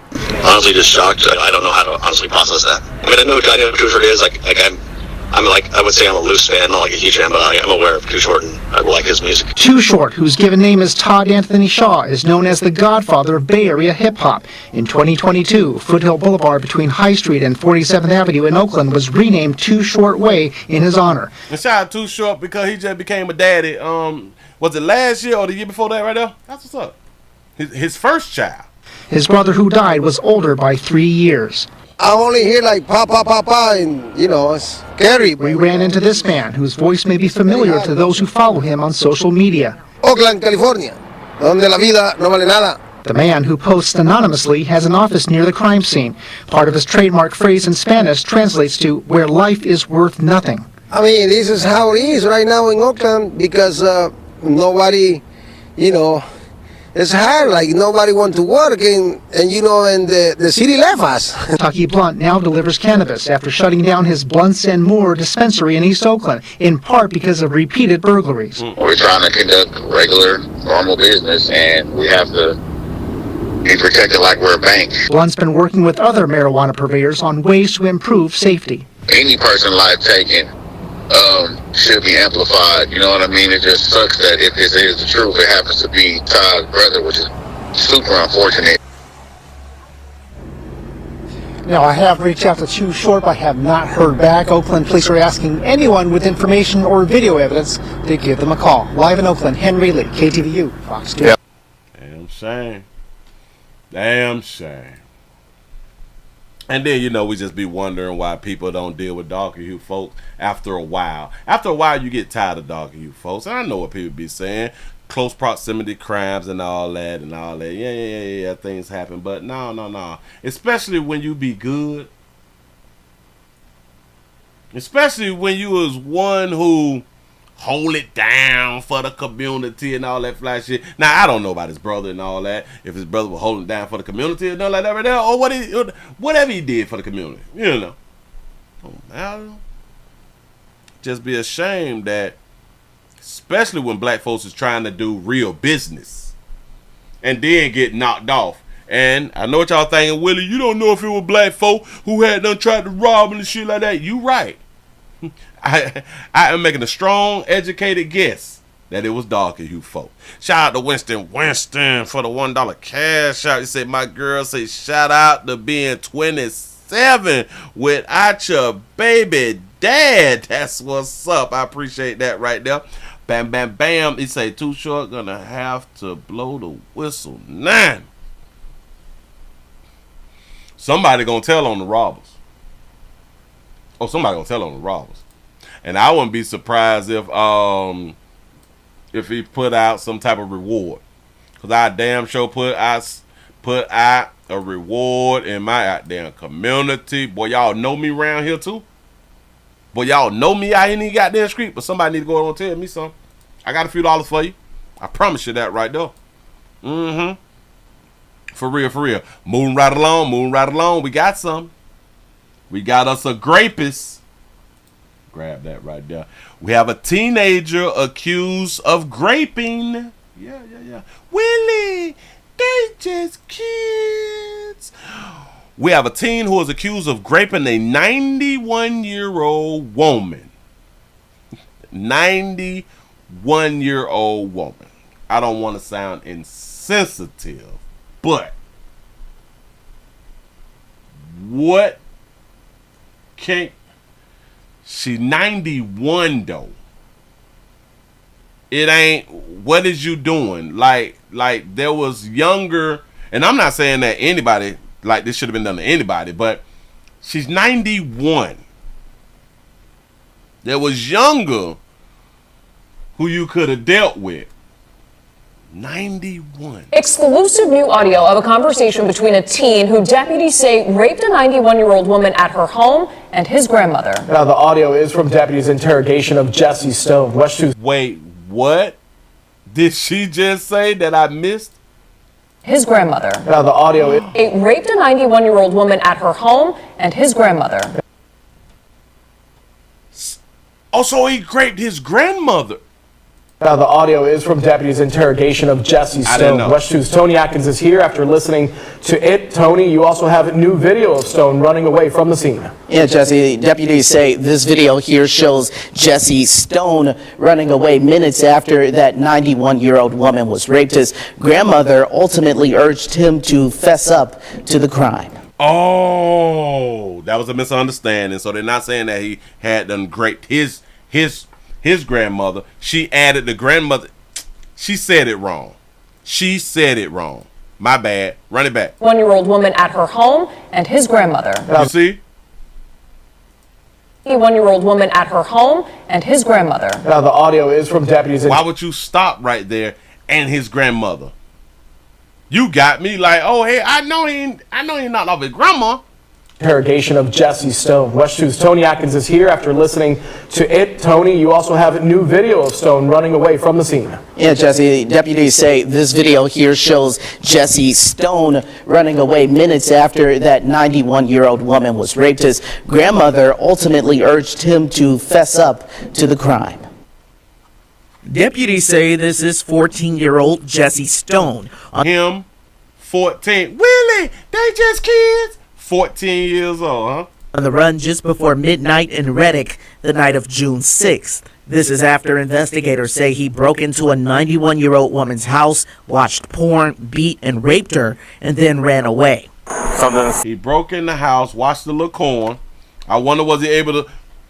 honestly just shocked. I don't know how to honestly process that. I mean, I know who Too Short is. I would say I'm a loose fan, not like a huge fan, but I'm aware of Too Short and I like his music. Too Short, whose given name is Todd Anthony Shaw, is known as the godfather of Bay Area hip-hop. In 2022, Foothill Boulevard between High Street and 47th Avenue in Oakland was renamed Too Short Way in his honor. And shout out Too Short because he just became a daddy. Was it last year or the year before that right there? That's what's up. His first child. His brother, who died, was older by 3 years. I only hear like pa pa pa pa, and it's scary. We ran into this man, whose voice may be familiar to those who follow him on social media. Oakland, California, donde la vida no vale nada. The man, who posts anonymously, has an office near the crime scene. Part of his trademark phrase in Spanish translates to "where life is worth nothing." I mean, this is how it is right now in Oakland because nobody, it's hard, like nobody wants to work and the city left us. Kentucky Blunt now delivers cannabis after shutting down his Blunts and More dispensary in East Oakland, in part because of repeated burglaries. We're trying to conduct regular, normal business, and we have to be protected like we're a bank. Blunt's been working with other marijuana purveyors on ways to improve safety. Any person life taken should be amplified. You know what I mean? It just sucks that if this is the truth, it happens to be Todd's brother, which is super unfortunate. Now, I have reached out to Too Short, but I have not heard back. Oakland police are asking anyone with information or video evidence to give them a call. Live in Oakland, Henry Lee, KTVU, Fox 2. Yep. Damn shame. Damn shame. And then, we just be wondering why people don't deal with darker hue folks after a while. After a while, you get tired of darker hue folks. And I know what people be saying. Close proximity crimes and all that. Yeah, things happen. But no. Especially when you be good. Especially when you was one who hold it down for the community and all that fly shit. Now, I don't know about his brother and all that. If his brother was holding it down for the community and all like that right there, or whatever he did for the community, Don't matter. Just be ashamed that, especially when black folks is trying to do real business and then get knocked off. And I know what y'all thinking, Willie, you don't know if it was black folk who had done tried to rob and shit like that. You right. I am making a strong, educated guess that it was darker hue folk. Shout out to Winston for the $1 cash out. He said, my girl say shout out to being 27 without your baby dad. That's what's up. I appreciate that right there. Bam, bam, bam. He say Too Short gonna have to blow the whistle. 9. Somebody gonna tell on the robbers. Oh, somebody gonna tell on the robbers. And I wouldn't be surprised if he put out some type of reward. Because I damn sure put out a reward in my damn community. Boy, y'all know me around here too. Boy, y'all know me out in the goddamn street. But somebody need to go on and tell me something. I got a few dollars for you. I promise you that right there. For real. Moving right along. We got some. We got us a grapist. Grab that right there. We have a teenager accused of graping. Yeah. Willie, they just kids. We have a teen who is accused of graping a 91-year-old woman. 91-year-old woman. I don't want to sound insensitive, but what can't... She 91 though. It ain't, what is you doing? Like there was younger, and I'm not saying that anybody, like this should have been done to anybody, but she's 91. There was younger who you could have dealt with. 91. Exclusive new audio of a conversation between a teen who deputies say raped a 91-year-old woman at her home and his grandmother. Now, the audio is from deputies' interrogation of Jesse Stone. Wait, what? Did she just say that I missed? His grandmother. Now, the audio is... raped a 91-year-old woman at her home and his grandmother. Oh, so he raped his grandmother. Now, the audio is from deputies' interrogation of Jesse Stone. West 2's Tony Atkins is here after listening to it. Tony, you also have new video of Stone running away from the scene. Yeah, Jesse, deputies say this video here shows Jesse Stone running away minutes after that 91-year-old woman was raped. His grandmother ultimately urged him to fess up to the crime. Oh, that was a misunderstanding. So they're not saying that he had done raped his grandmother. She added the grandmother. She said it wrong. She said it wrong. My bad. Run it back. 1-year-old woman at her home and his grandmother. You see? 1-year-old woman at her home and his grandmother. Now, the audio is from deputies. Why would you stop right there and his grandmother? You got me like, oh, hey, I know he knocked off his grandma. Interrogation of Jesse Stone. West 2's Tony Atkins is here after listening to it. Tony, you also have new video of Stone running away from the scene. Yeah, Jesse, deputies say this video here shows Jesse Stone running away minutes after that 91-year-old woman was raped. His grandmother ultimately urged him to fess up to the crime. Deputies say this is 14-year-old Jesse Stone. Him, 14. Willie, they just kids. 14 years old, huh? On the run just before midnight in Reddick, the night of June 6th. This is after investigators say he broke into a 91-year-old woman's house, watched porn, beat and raped her, and then ran away. He broke in the house, watched the little corn. I wonder was he able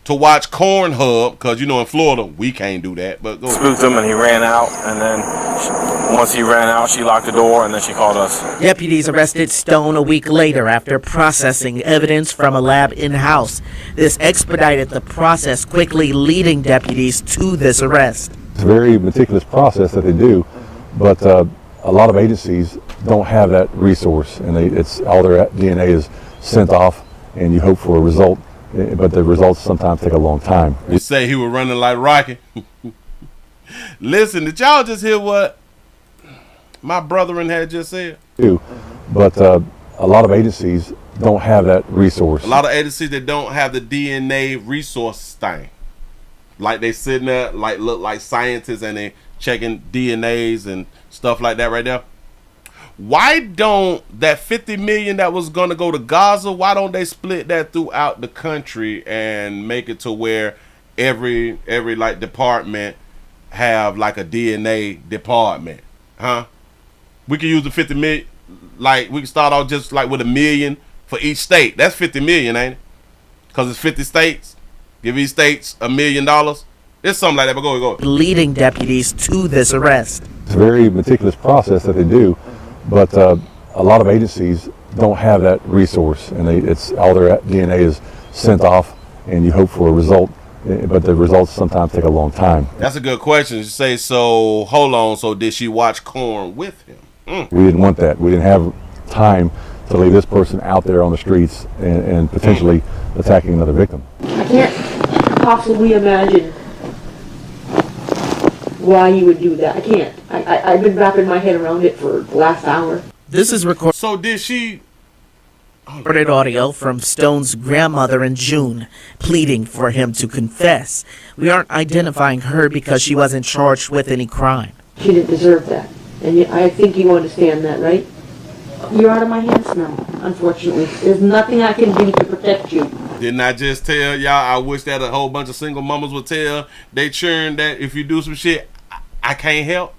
to watch Cornhub, because you know in Florida we can't do that. But go spooked him and he ran out, and then once he ran out she locked the door and then she called us. Deputies arrested Stone a week later after processing evidence from a lab in-house. This expedited the process, quickly leading deputies to this arrest. It's a very meticulous process that they do, but a lot of agencies don't have that resource, and it's all their DNA is sent off and you hope for a result. But the results sometimes take a long time. You say he was running like Rocky. Listen, did y'all just hear what my brethren had just said? But a lot of agencies don't have that resource. A lot of agencies that don't have the DNA resource thing. Like they sitting there, like look like scientists and they checking DNAs and stuff like that right there. Why don't that 50 million that was going to go to Gaza, why don't they split that throughout the country and make it to where every like department have like a DNA department, huh? We could use the 50 million, like we can start off just like with $1 million for each state. That's 50 million, ain't it? Because it's 50 states. Give each states $1 million. It's something like that, but go. Leading deputies to this arrest. It's a very meticulous process that they do. But a lot of agencies don't have that resource, and it's all their DNA is sent off, and you hope for a result, but the results sometimes take a long time. That's a good question. You say, so hold on, so did she watch Corn with him? We didn't want that. We didn't have time to leave this person out there on the streets and potentially attacking another victim. I can't possibly imagine why you would do that. I can't. I've been wrapping my head around it for the last hour. This is recorded. So did she? Recorded audio from Stone's grandmother in June, pleading for him to confess. We aren't identifying her because she wasn't charged with any crime. She didn't deserve that, and I think you understand that, right? You're out of my hands now, unfortunately. There's nothing I can do to protect you. Didn't I just tell y'all? I wish that a whole bunch of single mamas would tell they churn that if you do some shit, I can't help.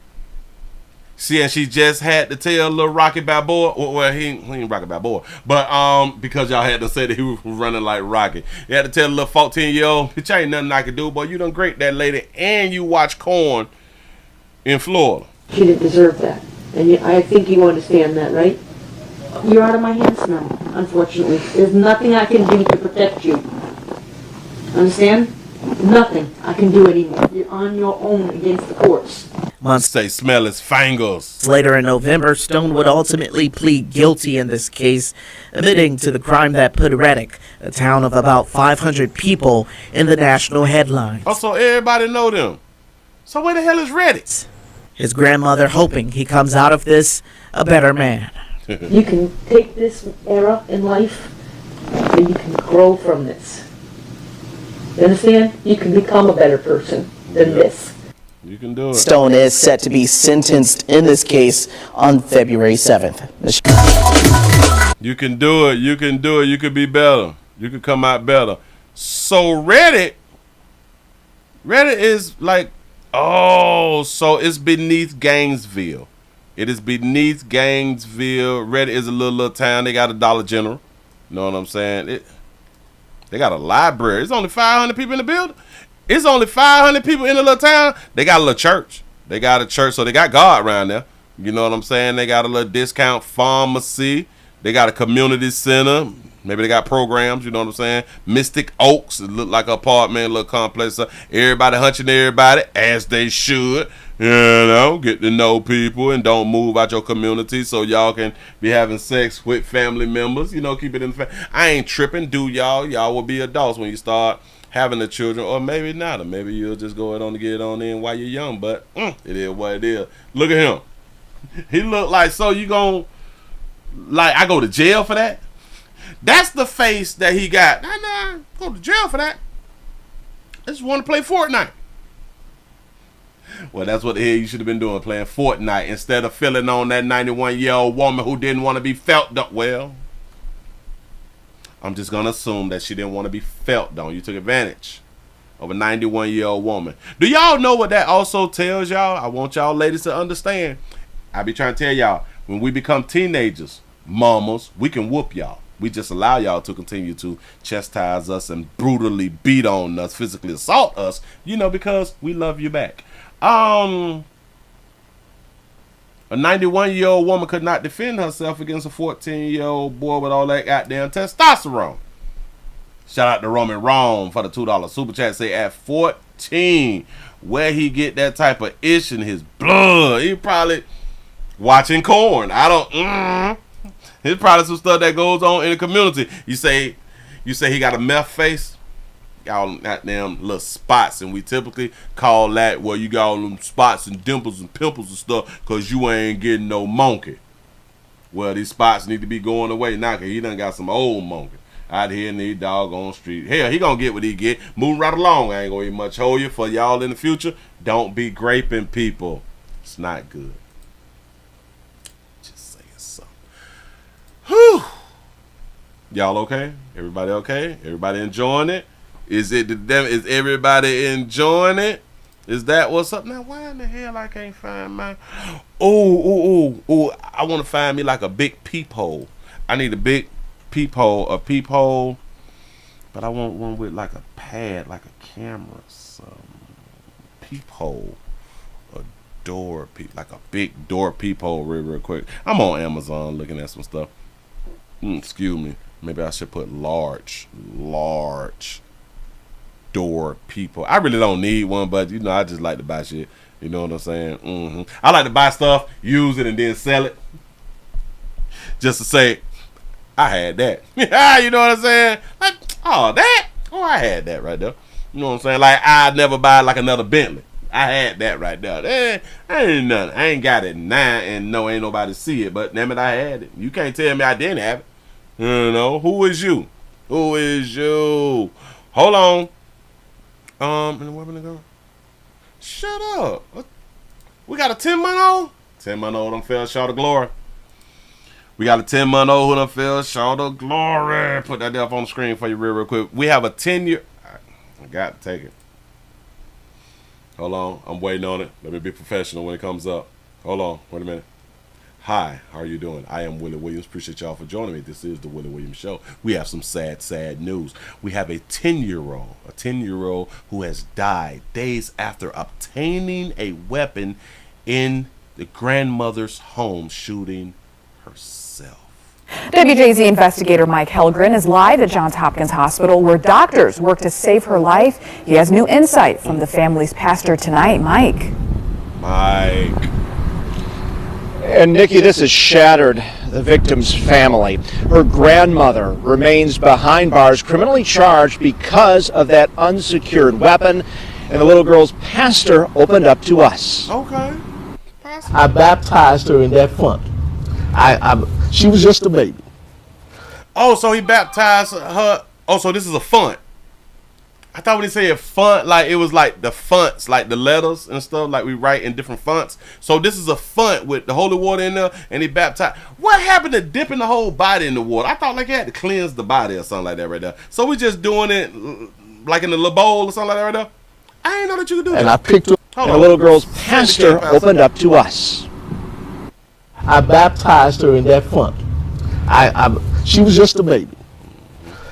See, and she just had to tell little Rocky Balboa. Well, he ain't Rocky Balboa, but because y'all had to say that he was running like Rocky. You had to tell a little 14-year-old, bitch, ain't nothing I can do, boy. You done great that lady, and you watch Corn in Florida. She didn't deserve that, and I think you understand that, right? You're out of my hands now, unfortunately. There's nothing I can do to protect you. Understand? Nothing I can do anymore. You're on your own against the courts. Months say smell his fingers. Later in November, Stone would ultimately plead guilty in this case, admitting to the crime that put Reddick, a town of about 500 people, in the national headlines. Also, everybody know them. So where the hell is Reddick? His grandmother hoping he comes out of this a better man. You can take this era in life and you can grow from this. You understand? You can become a better person than this. You can do it. Stone is set to be sentenced in this case on February 7th. You can do it. You can do it. You could be better. You could come out better. So Reddit is like, oh, so it's beneath Gainesville. It is beneath Gainesville. Reddit is a little town. They got a Dollar General. You know what I'm saying? They got a library. It's only 500 people in the building. It's only 500 people in the little town. They got a little church. They got a church, so they got God around there. You know what I'm saying? They got a little discount pharmacy. They got a community center. Maybe they got programs, you know what I'm saying? Mystic Oaks, it look like an apartment, a little complex. So everybody hunching everybody, as they should. You know, get to know people and don't move out your community so y'all can be having sex with family members. You know, keep it in the family. I ain't tripping, do y'all. Y'all will be adults when you start having the children, or maybe not. Or maybe you'll just go ahead on to get on in while you're young. But it is what it is. Look at him. He look like, so you gon' like, I go to jail for that? That's the face that he got. Nah, go to jail for that. I just want to play Fortnite. Well, that's what the hell you should have been doing, playing Fortnite, instead of feeling on that 91-year-old woman who didn't want to be felt on. Well, I'm just going to assume that she didn't want to be felt on. You took advantage of a 91-year-old woman. Do y'all know what that also tells y'all? I want y'all ladies to understand. I be trying to tell y'all, when we become teenagers, mamas, we can whoop y'all. We just allow y'all to continue to chastise us and brutally beat on us, physically assault us, you know, because we love you back. A 91-year-old woman could not defend herself against a 14-year-old boy with all that goddamn testosterone. Shout out to Roman Rome for the $2 super chat. Say at 14, where he get that type of itch in his blood? He probably watching corn. I don't. It's probably some stuff that goes on in the community. You say he got a meth face, y'all goddamn little spots, and we typically call that where you got all them spots and dimples and pimples and stuff because you ain't getting no monkey. Well, these spots need to be going away now because he done got some old monkey out here in these doggone street. Hell, he gonna get what he get. Moving right along. I ain't gonna even much hold you for y'all in the future. Don't be graping people. It's not good. Whew. Y'all okay? Everybody okay? Everybody enjoying it? Is everybody enjoying it? Is that what's up? Now, why in the hell I can't find my... Oh, I want to find me like a big peephole. I need a big peephole, but I want one with like a pad, like a camera, some peephole, a door, like a big door peephole real quick. I'm on Amazon looking at some stuff. Excuse me. Maybe I should put large door peephole. I really don't need one, but you know, I just like to buy shit. You know what I'm saying? I like to buy stuff, use it, and then sell it. Just to say, I had that. You know what I'm saying? Like, that? I had that right there. You know what I'm saying? Like, I'd never buy like another Bentley. I had that right there. Ain't nothing. I ain't got it now, and no, ain't nobody see it. But damn it, I had it. You can't tell me I didn't have it. You know, who is you? Who is you? Hold on. And where we go? Shut up. We got a 10-month-old? 10-month-old done fell short of glory. We got a 10-month-old who done fell short of glory. Put that up on the screen for you real quick. We have a 10-year. I got to take it. Hold on. I'm waiting on it. Let me be professional when it comes up. Hold on. Wait a minute. Hi, how are you doing? I am Willie Williams. Appreciate y'all for joining me. This is the Willie Williams Show. We have some sad news. We have a 10-year-old who has died days after obtaining a weapon in the grandmother's home, shooting herself. WJZ investigator Mike Helgren is live at Johns Hopkins Hospital where doctors work to save her life. He has new insight from the family's pastor tonight. Mike. And Nikki, this has shattered the victim's family. Her grandmother remains behind bars, criminally charged because of that unsecured weapon. And the little girl's pastor opened up to us. Okay. I baptized her in that font. She was just a baby. Oh, so he baptized her. Oh, so this is a font. I thought when he said font, like it was like the fonts, like the letters and stuff, like we write in different fonts. So this is a font with the holy water in there, and he baptized. What happened to dipping the whole body in the water? I thought like he had to cleanse the body or something like that right there. So we just doing it like in a little bowl or something like that right there. I didn't know that you could do that. And I picked up, and the little girl's pastor opened up to us. I baptized her in that font. She was just a baby.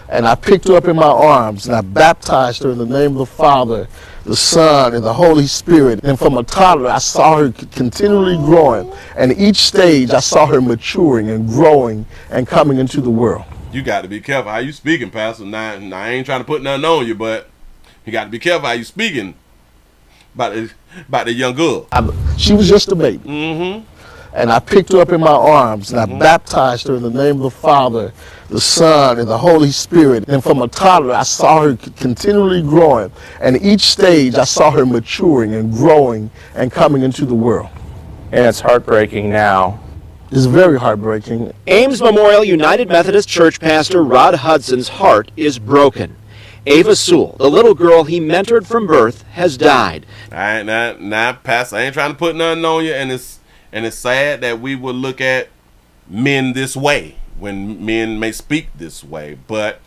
And I picked her up in my arms and I baptized her in the name of the Father, the Son, and the Holy Spirit. And from a toddler, I saw her continually growing. And each stage, I saw her maturing and growing and coming into the world. You got to be careful how you speaking, Pastor. Now, I ain't trying to put nothing on you, but you got to be careful how you speaking about the young girl. She was just a baby. Mm-hmm. And I picked her up in my arms and I baptized her in the name of the Father, the Son, and the Holy Spirit. And from a toddler, I saw her continually growing. And each stage, I saw her maturing and growing and coming into the world. And it's heartbreaking now. It's very heartbreaking. Ames Memorial United Methodist Church pastor Rod Hudson's heart is broken. Ava Sewell, the little girl he mentored from birth, has died. All right, now, Pastor, I ain't trying to put nothing on you, and it's sad that we would look at men this way when men may speak this way, but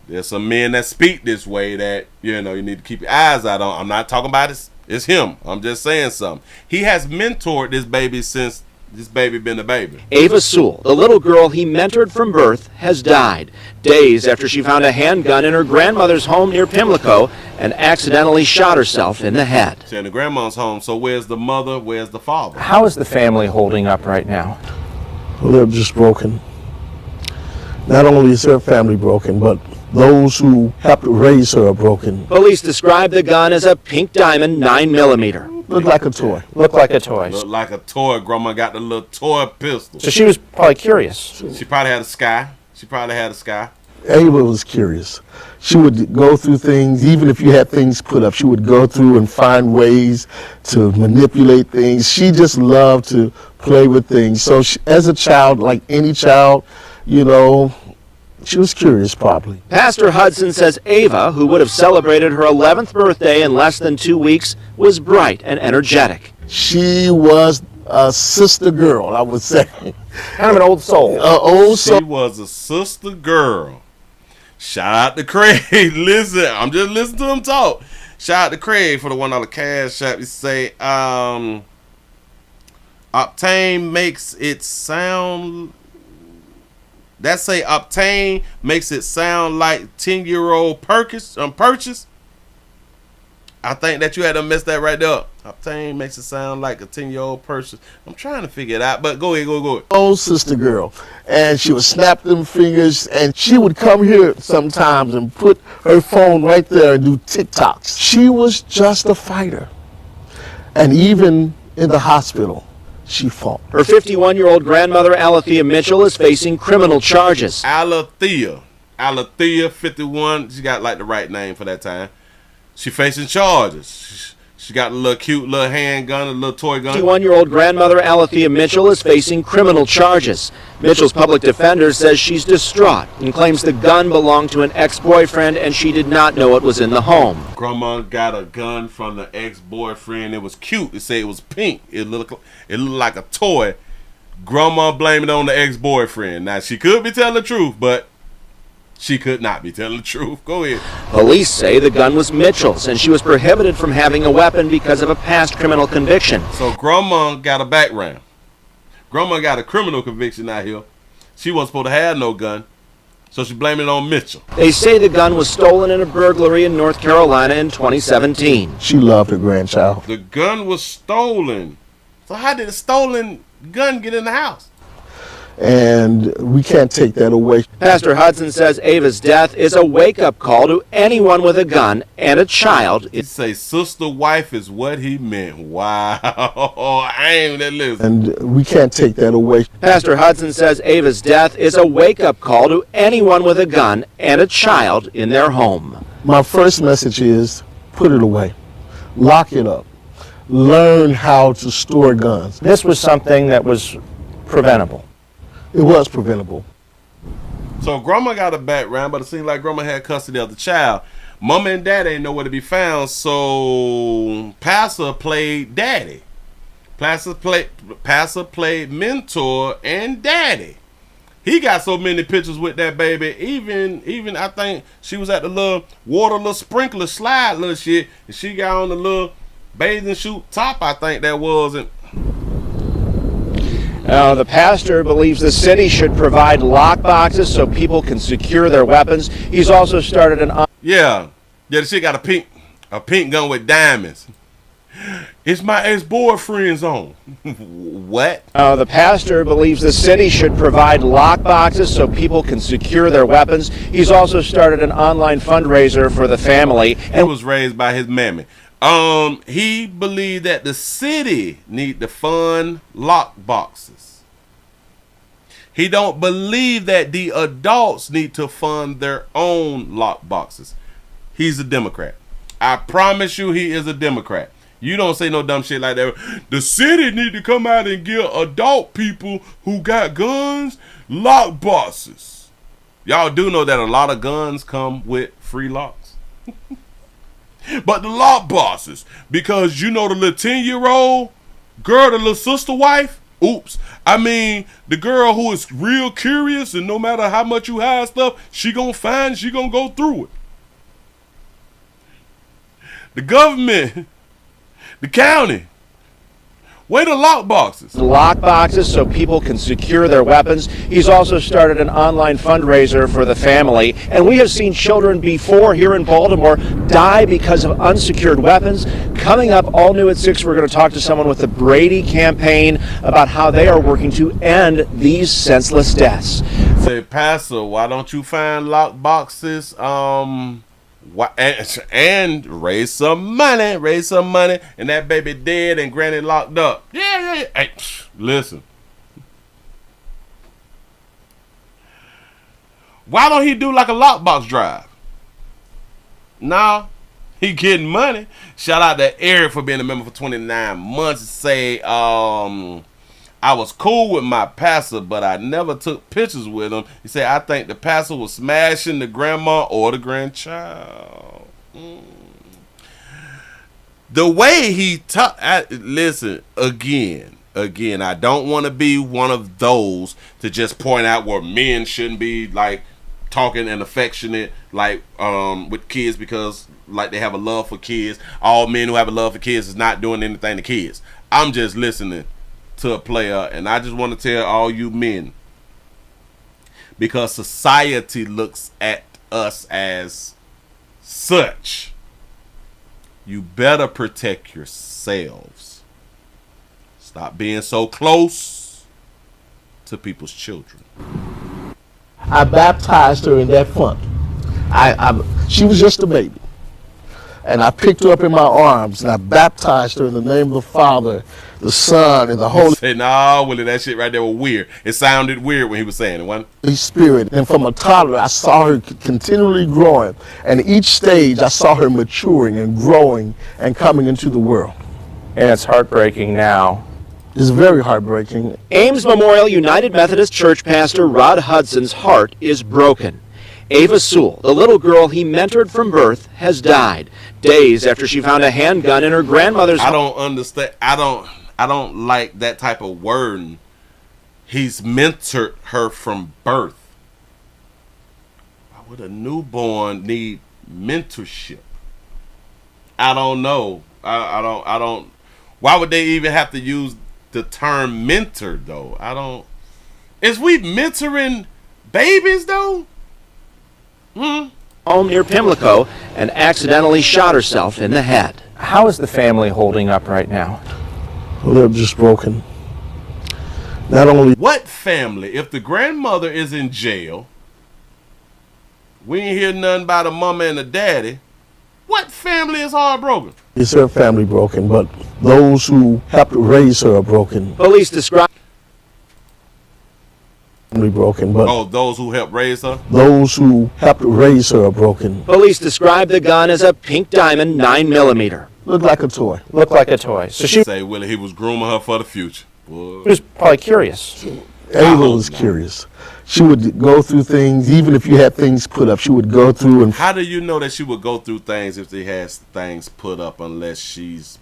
there's some men that speak this way that, you need to keep your eyes out on. I'm not talking about it's him. I'm just saying something. He has mentored this baby since this baby been a baby. Ava Sewell, the little girl he mentored from birth, has died days after she found a handgun in her grandmother's home near Pimlico and accidentally shot herself in the head. She's in the grandma's home, so where's the mother, where's the father? How is the family holding up right now? Well, they're just broken. Not only is her family broken, but those who helped raise her are broken. Police describe the gun as a pink diamond 9mm. Looked like a toy. Looked like a toy. Looked like a toy. Grandma got the little toy pistol. So she was probably curious. She probably had a sky. Ava was curious. She would go through things, even if you had things put up, she would go through and find ways to manipulate things. She just loved to play with things. So she, as a child, like any child, she was curious probably. Pastor Hudson says Ava, who would have celebrated her 11th birthday in less than 2 weeks, was bright and energetic. She was a sister girl, I would say. Kind of an old soul. She was a sister girl. Shout out to Craig. Listen, I'm just listening to him talk. Shout out to Craig for the $1 cash app. You say, Octane makes it sound... That say Octane makes it sound like 10-year-old purchase. I think that you had to mess that right there. Octane makes it sound like a 10-year-old purchase. I'm trying to figure it out, but go ahead. Old sister girl, and she would snap them fingers, and she would come here sometimes and put her phone right there and do TikToks. She was just a fighter, and even in the hospital, she fought. Her 51-year-old grandmother, Alethea Mitchell, is facing criminal charges. Alethea, 51. She got like the right name for that time. She facing charges. She got a cute little handgun, a little toy gun. 51-year-old grandmother Alethea Mitchell is facing criminal charges. Mitchell's public defender says she's distraught and claims the gun belonged to an ex-boyfriend and she did not know it was in the home. Grandma got a gun from the ex-boyfriend. It was cute. It said it was pink. It looked like a toy. Grandma blamed it on the ex-boyfriend. Now, she could be telling the truth, but she could not be telling the truth. Go ahead. Police say the gun was Mitchell's and she was prohibited from having a weapon because of a past criminal conviction. So Grandma got a background. Grandma got a criminal conviction out here. She wasn't supposed to have no gun, so she blamed it on Mitchell. They say the gun was stolen in a burglary in North Carolina in 2017. She loved her grandchild. The gun was stolen. So how did a stolen gun get in the house? And we can't take that away. Pastor Hudson says Ava's death is a wake-up call to anyone with a gun and a child. He say sister wife is what he meant. Wow. I ain't that listen. And we can't take that away. Pastor Hudson says Ava's death is a wake-up call to anyone with a gun and a child in their home. My first message is put it away. Lock it up. Learn how to store guns. This was something that was preventable. It was preventable. So Grandma got a background, but it seemed like Grandma had custody of the child. Mama and daddy ain't nowhere to be found, so Pastor played daddy. Pastor played mentor and daddy. He got so many pictures with that baby. Even I think she was at the little little sprinkler slide little shit, and she got on the little bathing suit top, I think that was. And the pastor believes the city should provide lock boxes so people can secure their weapons. He's also started an yeah, the shit got a pink gun with diamonds. It's my ex-boyfriend's on. What? The pastor believes the city should provide lock boxes so people can secure their weapons. He's also started an online fundraiser for the family. And was raised by his mammy. He believed that the city need to fund lock boxes. He don't believe that the adults need to fund their own lock boxes. He's a Democrat. I promise you he is a Democrat. You don't say no dumb shit like that. The city need to come out and give adult people who got guns lock boxes. Y'all do know that a lot of guns come with free locks. But the lock boxes, because you know the little 10-year-old girl, the little sister wife, the girl who is real curious, and no matter how much you hide stuff, she gonna go through it. The government, the county, where the lock boxes? Lock boxes so people can secure their weapons. He's also started an online fundraiser for the family. And we have seen children before here in Baltimore die because of unsecured weapons. Coming up, all new at 6, we're going to talk to someone with the Brady campaign about how they are working to end these senseless deaths. Say, Pastor, why don't you find lock boxes? And raise some money, and that baby dead and granny locked up. Yeah. Hey, listen. Why don't he do like a lockbox drive? Nah, he getting money. Shout out to Eric for being a member for 29 months. Say, I was cool with my pastor, but I never took pictures with him. He said, I think the pastor was smashing the grandma or the grandchild. The way he talk, listen, again, I don't want to be one of those to just point out where men shouldn't be like talking and affectionate like with kids because like they have a love for kids. All men who have a love for kids is not doing anything to kids. I'm just listening to a player, and I just want to tell all you men, because society looks at us as such, you better protect yourselves. Stop being so close to people's children. I baptized her in that font. She was just a baby. And I picked her up in my arms and I baptized her in the name of the Father, the Son, and the Holy Spirit. No, Willie, that shit right there was weird. It sounded weird when he was saying it, wasn't it? Spirit. And from a toddler, I saw her continually growing. And each stage, I saw her maturing and growing and coming into the world. And it's heartbreaking now. It's very heartbreaking. Ames Memorial United Methodist Church pastor Rod Hudson's heart is broken. Ava Sewell, the little girl he mentored from birth, has died days after she found a handgun in her grandmother's home. I don't understand. I don't like that type of word. He's mentored her from birth. Why would a newborn need mentorship? I don't know. I don't. Why would they even have to use the term mentor though? Is we mentoring babies though? Home near Pimlico and accidentally shot herself in the head. How is the family holding up right now? Well, they're just broken. Not only... What family? If the grandmother is in jail, we ain't hear nothing about the mama and the daddy. What family is heartbroken? Is her family broken, but those who helped raise her are broken. Police describe... broken, but those who helped raise her? Those who helped raise her are broken. Police describe the gun as a pink diamond 9mm. Looked like a toy. Looked like a toy. So she say, Willie, he was grooming her for the future. Boy. He was probably curious. Ava was curious. She would go through things, even if you had things put up, she would go through and... How do you know that she would go through things if she has things put up unless she's...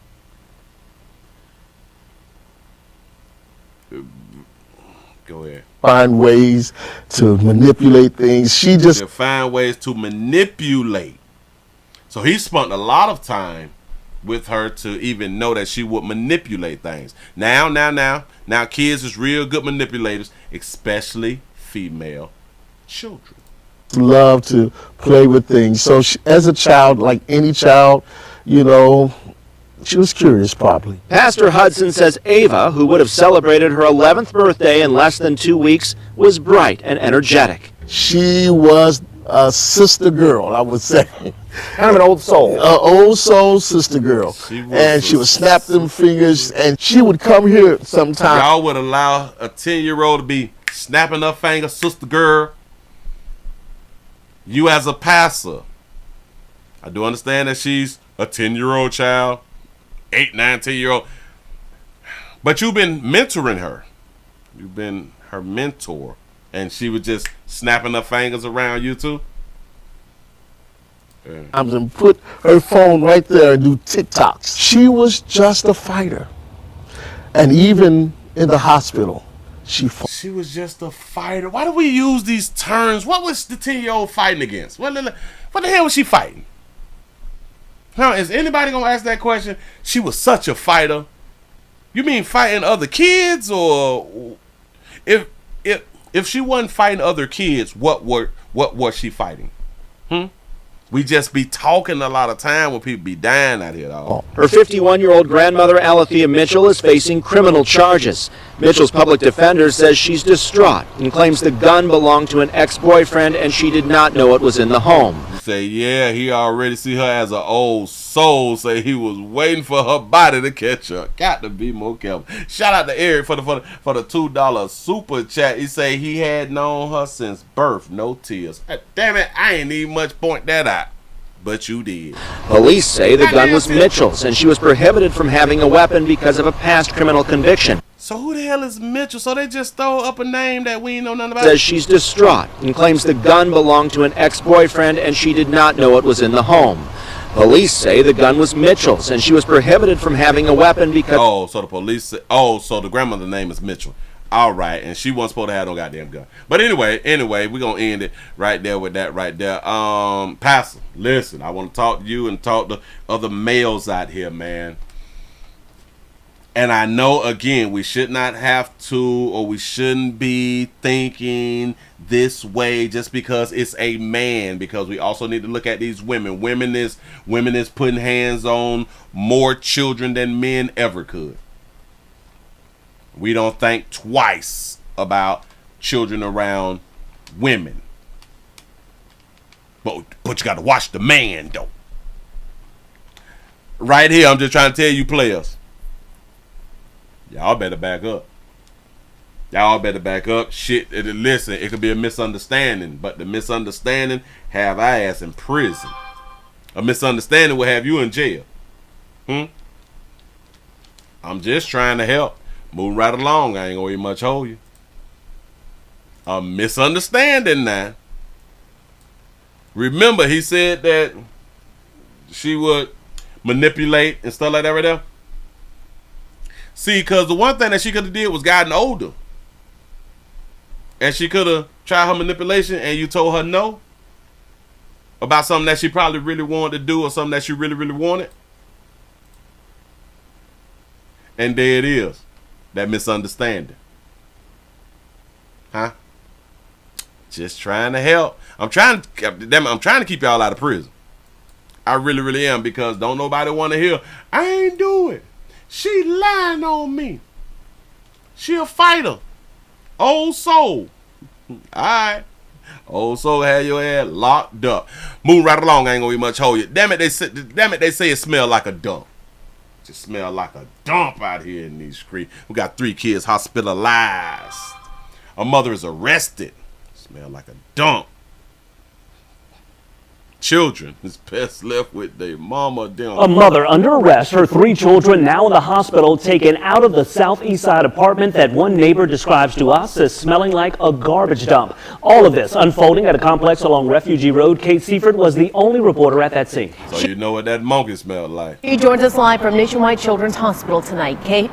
Go ahead. Find ways to manipulate things. She just... She'll find ways to manipulate. So he spent a lot of time with her to even know that she would manipulate things. Now kids is real good manipulators, especially female children. Love to play with things. So she, as a child, like any child, you know, she was curious probably. Pastor Hudson says Ava, who would have celebrated her 11th birthday in less than 2 weeks, was bright and energetic. She was a sister girl, I would say. Kind of an old soul. An old soul sister girl. She would snap them fingers, and she would come here sometime. Y'all would allow a 10-year-old to be snapping her finger, sister girl. You as a pastor, I do understand that she's a 10-year-old child, 8, 9, 10-year-old. But you've been mentoring her. You've been her mentor. And she was just snapping her fingers around you too? Yeah. I'm going to put her phone right there and do TikToks. She was just a fighter. And even in the hospital, she fought. She was just a fighter. Why do we use these terms? What was the 10-year-old fighting against? What the hell was she fighting? Now, is anybody going to ask that question? She was such a fighter. You mean fighting other kids? Or if she wasn't fighting other kids, what was she fighting? We just be talking a lot of time when people be dying out here, dog. Her 51-year-old grandmother, Alethea Mitchell, is facing criminal charges. Mitchell's public defender says she's distraught and claims the gun belonged to an ex-boyfriend and she did not know it was in the home. Say, yeah, he already see her as an old soul. Say he was waiting for her body to catch her. Got to be more careful. Shout out to Eric for the $2 super chat. He say he had known her since birth. No tears. Damn it, I ain't even much point that out. But you did. Police say the gun was Mitchell's and she was prohibited from having a weapon because of a past criminal conviction. So who the hell is Mitchell? So they just throw up a name that we ain't know nothing about? Says she's distraught and claims the gun belonged to an ex-boyfriend and she did not know it was in the home. Police say the gun was Mitchell's and she was prohibited from having a weapon because... Oh, so the police say... Oh, so the grandmother's name is Mitchell. All right, and she wasn't supposed to have no goddamn gun. But anyway, we're going to end it right there with that right there. Pastor, listen, I want to talk to you and talk to other males out here, man. And I know, again, we should not have to, or we shouldn't be thinking this way just because it's a man, because we also need to look at these women. Women is putting hands on more children than men ever could. We don't think twice about children around women. But you got to watch the man, though. Right here, I'm just trying to tell you players. Y'all better back up. Y'all better back up. Shit, listen, it could be a misunderstanding, but the misunderstanding have our ass in prison. A misunderstanding will have you in jail. I'm just trying to help. Move right along. I ain't gonna even much hold you. A misunderstanding now. Remember, he said that she would manipulate and stuff like that right there. See, because the one thing that she could have did was gotten older. And she could have tried her manipulation and you told her no about something that she probably really wanted to do or something that she really, really wanted. And there it is. That misunderstanding. Huh? Just trying to help. I'm trying to keep y'all out of prison. I really, really am, because don't nobody want to hear, I ain't do it. She lying on me. She a fighter. Old soul. Alright. Old soul had your ass locked up. Move right along, I ain't gonna be much hold you. Damn it, they say it smell like a dump. Just smell like a dump out here in these streets. We got 3 kids hospitalized. A mother is arrested. Smell like a dump. children. His pets left with their mama. A mother under arrest, her 3 children now in the hospital, taken out of the southeast side apartment that one neighbor describes to us as smelling like a garbage dump. All of this unfolding at a complex along Refugee Road. Kate Seifert was the only reporter at that scene. So you know what that monkey smelled like. He joins us live from Nationwide Children's Hospital tonight. Kate?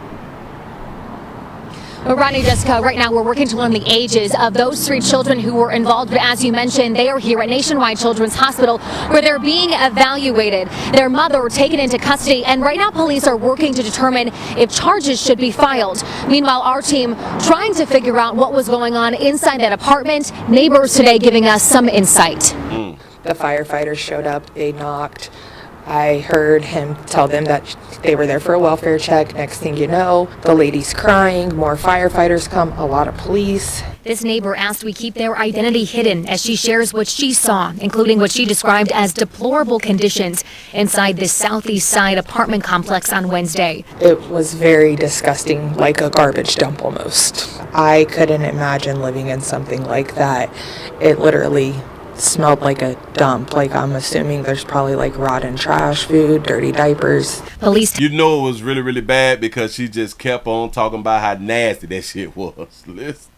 Well, Rodney, Jessica, right now we're working to learn the ages of those 3 children who were involved. But as you mentioned, they are here at Nationwide Children's Hospital where they're being evaluated. Their mother taken into custody, and right now police are working to determine if charges should be filed. Meanwhile, our team trying to figure out what was going on inside that apartment. Neighbors today giving us some insight. The firefighters showed up, they knocked. I heard him tell them that they were there for a welfare check. Next thing you know, the lady's crying, more firefighters come, a lot of police. This neighbor asked we keep their identity hidden as she shares what she saw, including what she described as deplorable conditions inside this southeast side apartment complex on Wednesday. It was very disgusting, like a garbage dump almost. I couldn't imagine living in something like that. It literally smelled like a dump. Like, I'm assuming there's probably like rotten trash food, dirty diapers. Police. You know it was really, really bad because she just kept on talking about how nasty that shit was. Listen.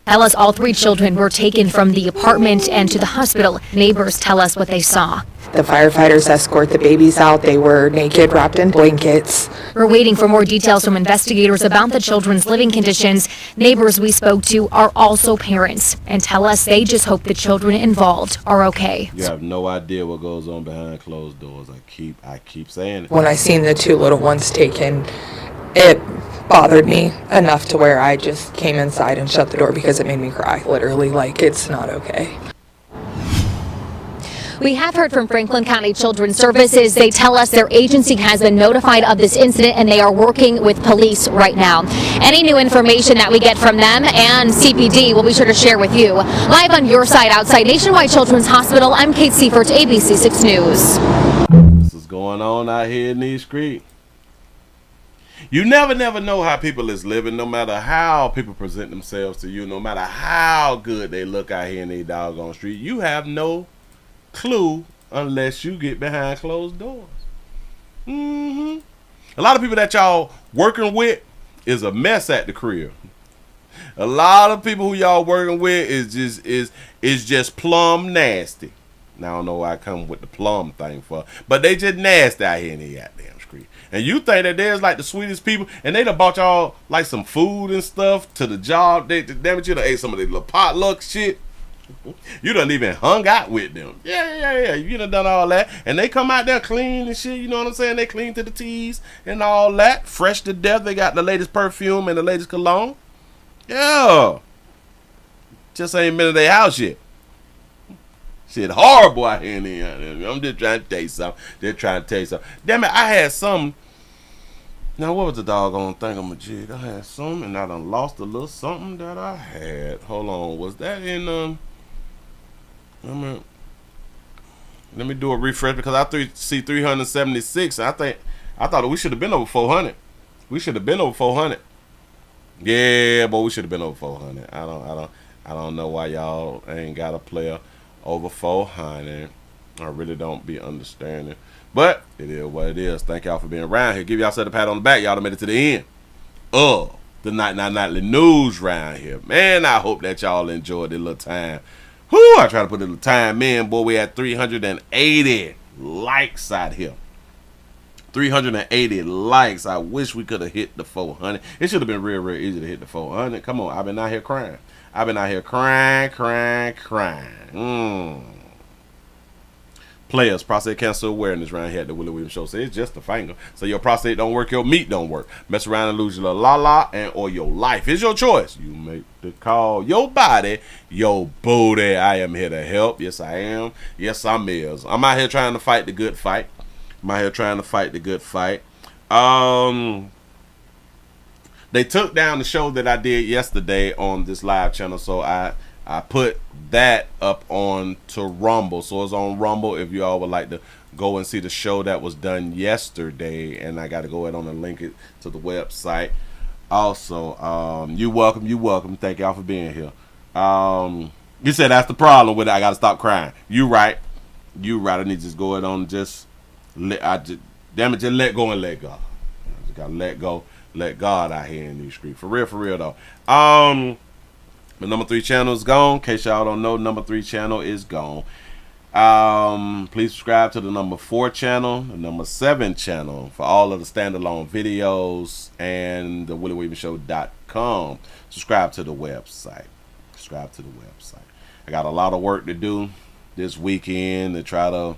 Tell us all 3 children were taken from the apartment and to the hospital. Neighbors tell us what they saw. The firefighters escort the babies out. They were naked, wrapped in blankets. We're waiting for more details from investigators about the children's living conditions. Neighbors we spoke to are also parents and tell us they just hope the children involved are okay. You have no idea what goes on behind closed doors. I keep saying it. When I seen the 2 little ones taken, it bothered me enough to where I just came inside and shut the door because it made me cry. Literally, like, it's not okay. We have heard from Franklin County Children's Services. They tell us their agency has been notified of this incident and they are working with police right now. Any new information that we get from them and CPD, we'll be sure to share with you. Live on your side outside Nationwide Children's Hospital, I'm Kate Seifert, ABC 6 News. This is going on out here in these streets. You never know how people is living, no matter how people present themselves to you, no matter how good they look out here in these doggone street. You have no clue unless you get behind closed doors. A lot of people that y'all working with is a mess at the crib. A lot of people who y'all working with is just plumb nasty. Now I don't know why I come with the plum thing for, but they just nasty out here in the goddamn street. And you think that there's like the sweetest people, and they done bought y'all like some food and stuff to the job. They damn it, you done ate some of the little potluck shit. You done even hung out with them. Yeah. You done all that. And they come out there clean and shit, you know what I'm saying? They clean to the T's and all that. Fresh to death. They got the latest perfume and the latest cologne. Yeah. Just ain't been to their house yet. Shit horrible out here in the I'm just trying to tell you something. Damn it, I had some. Now, what was the doggone thing on my jig? I had some, and I done lost a little something that I had. Hold on. Was that in, let me do a refresh because I see 376. I thought we should have been over 400. We should have been over 400. Yeah, but we should have been over 400. I don't know why y'all ain't got a player over 400. I really don't be understanding. But it is what it is. Thank y'all for being around here. Give y'all a pat on the back. Y'all done made it to the end of the nightly news round here. Man, I hope that y'all enjoyed the little time. Whoo, I try to put a little time in. Boy, we had 380 likes out here. 380 likes. I wish we could have hit the 400. It should have been real easy to hit the 400. Come on, I've been out here crying. Players, prostate cancer awareness around here at the Willie Williams Show. So it's just a finger. So your prostate don't work, your meat don't work. Mess around and lose your la or your life. It's your choice. You make the call. Your body, your booty. I am here to help. Yes, I am. Yes, I'm is. I'm out here trying to fight the good fight. They took down the show that I did yesterday on this live channel, so I put that up on to Rumble. So it's on Rumble if you all would like to go and see the show that was done yesterday, and I got to go ahead on and link it to the website. Also, you welcome. Thank y'all for being here. You said that's the problem with it. I got to stop crying. You right. you rather need to just go ahead on and just let go and let God. I just gotta let go, let God out here in these streets. For real though. The number 3 channel is gone. In case y'all don't know, number 3 channel is gone. Please subscribe to the number 4 channel, the number 7 channel for all of the standalone videos, and the WillieWeaverShow.com. Subscribe to the website. I got a lot of work to do this weekend to try to,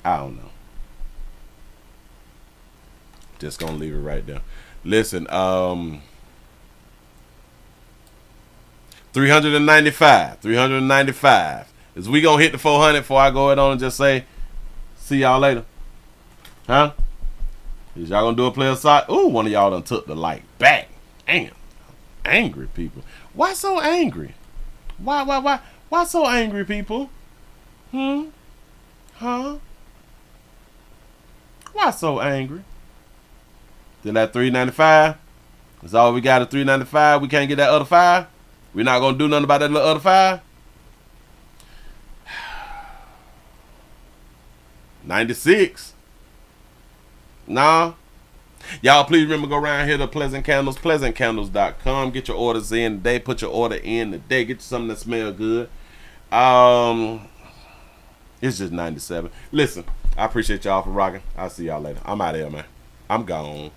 I don't know. Just gonna leave it right there. Listen, 395. Is we gonna hit the 400 before I go ahead on and just say, see y'all later? Huh? Is y'all gonna do a player side? Ooh, one of y'all done took the like back. Damn. Angry people. Why so angry? Why so angry, people? Huh? Why so angry? Then that 395? That's all we got at 395. We can't get that other 5. We're not gonna do nothing about that little other 5. 96. Nah. Y'all please remember, go around here to Pleasant Candles, pleasantcandles.com. Get your orders in today. Put your order in today. Get you something that smells good. It's just 97. Listen, I appreciate y'all for rocking. I'll see y'all later. I'm out of here, man. I'm gone.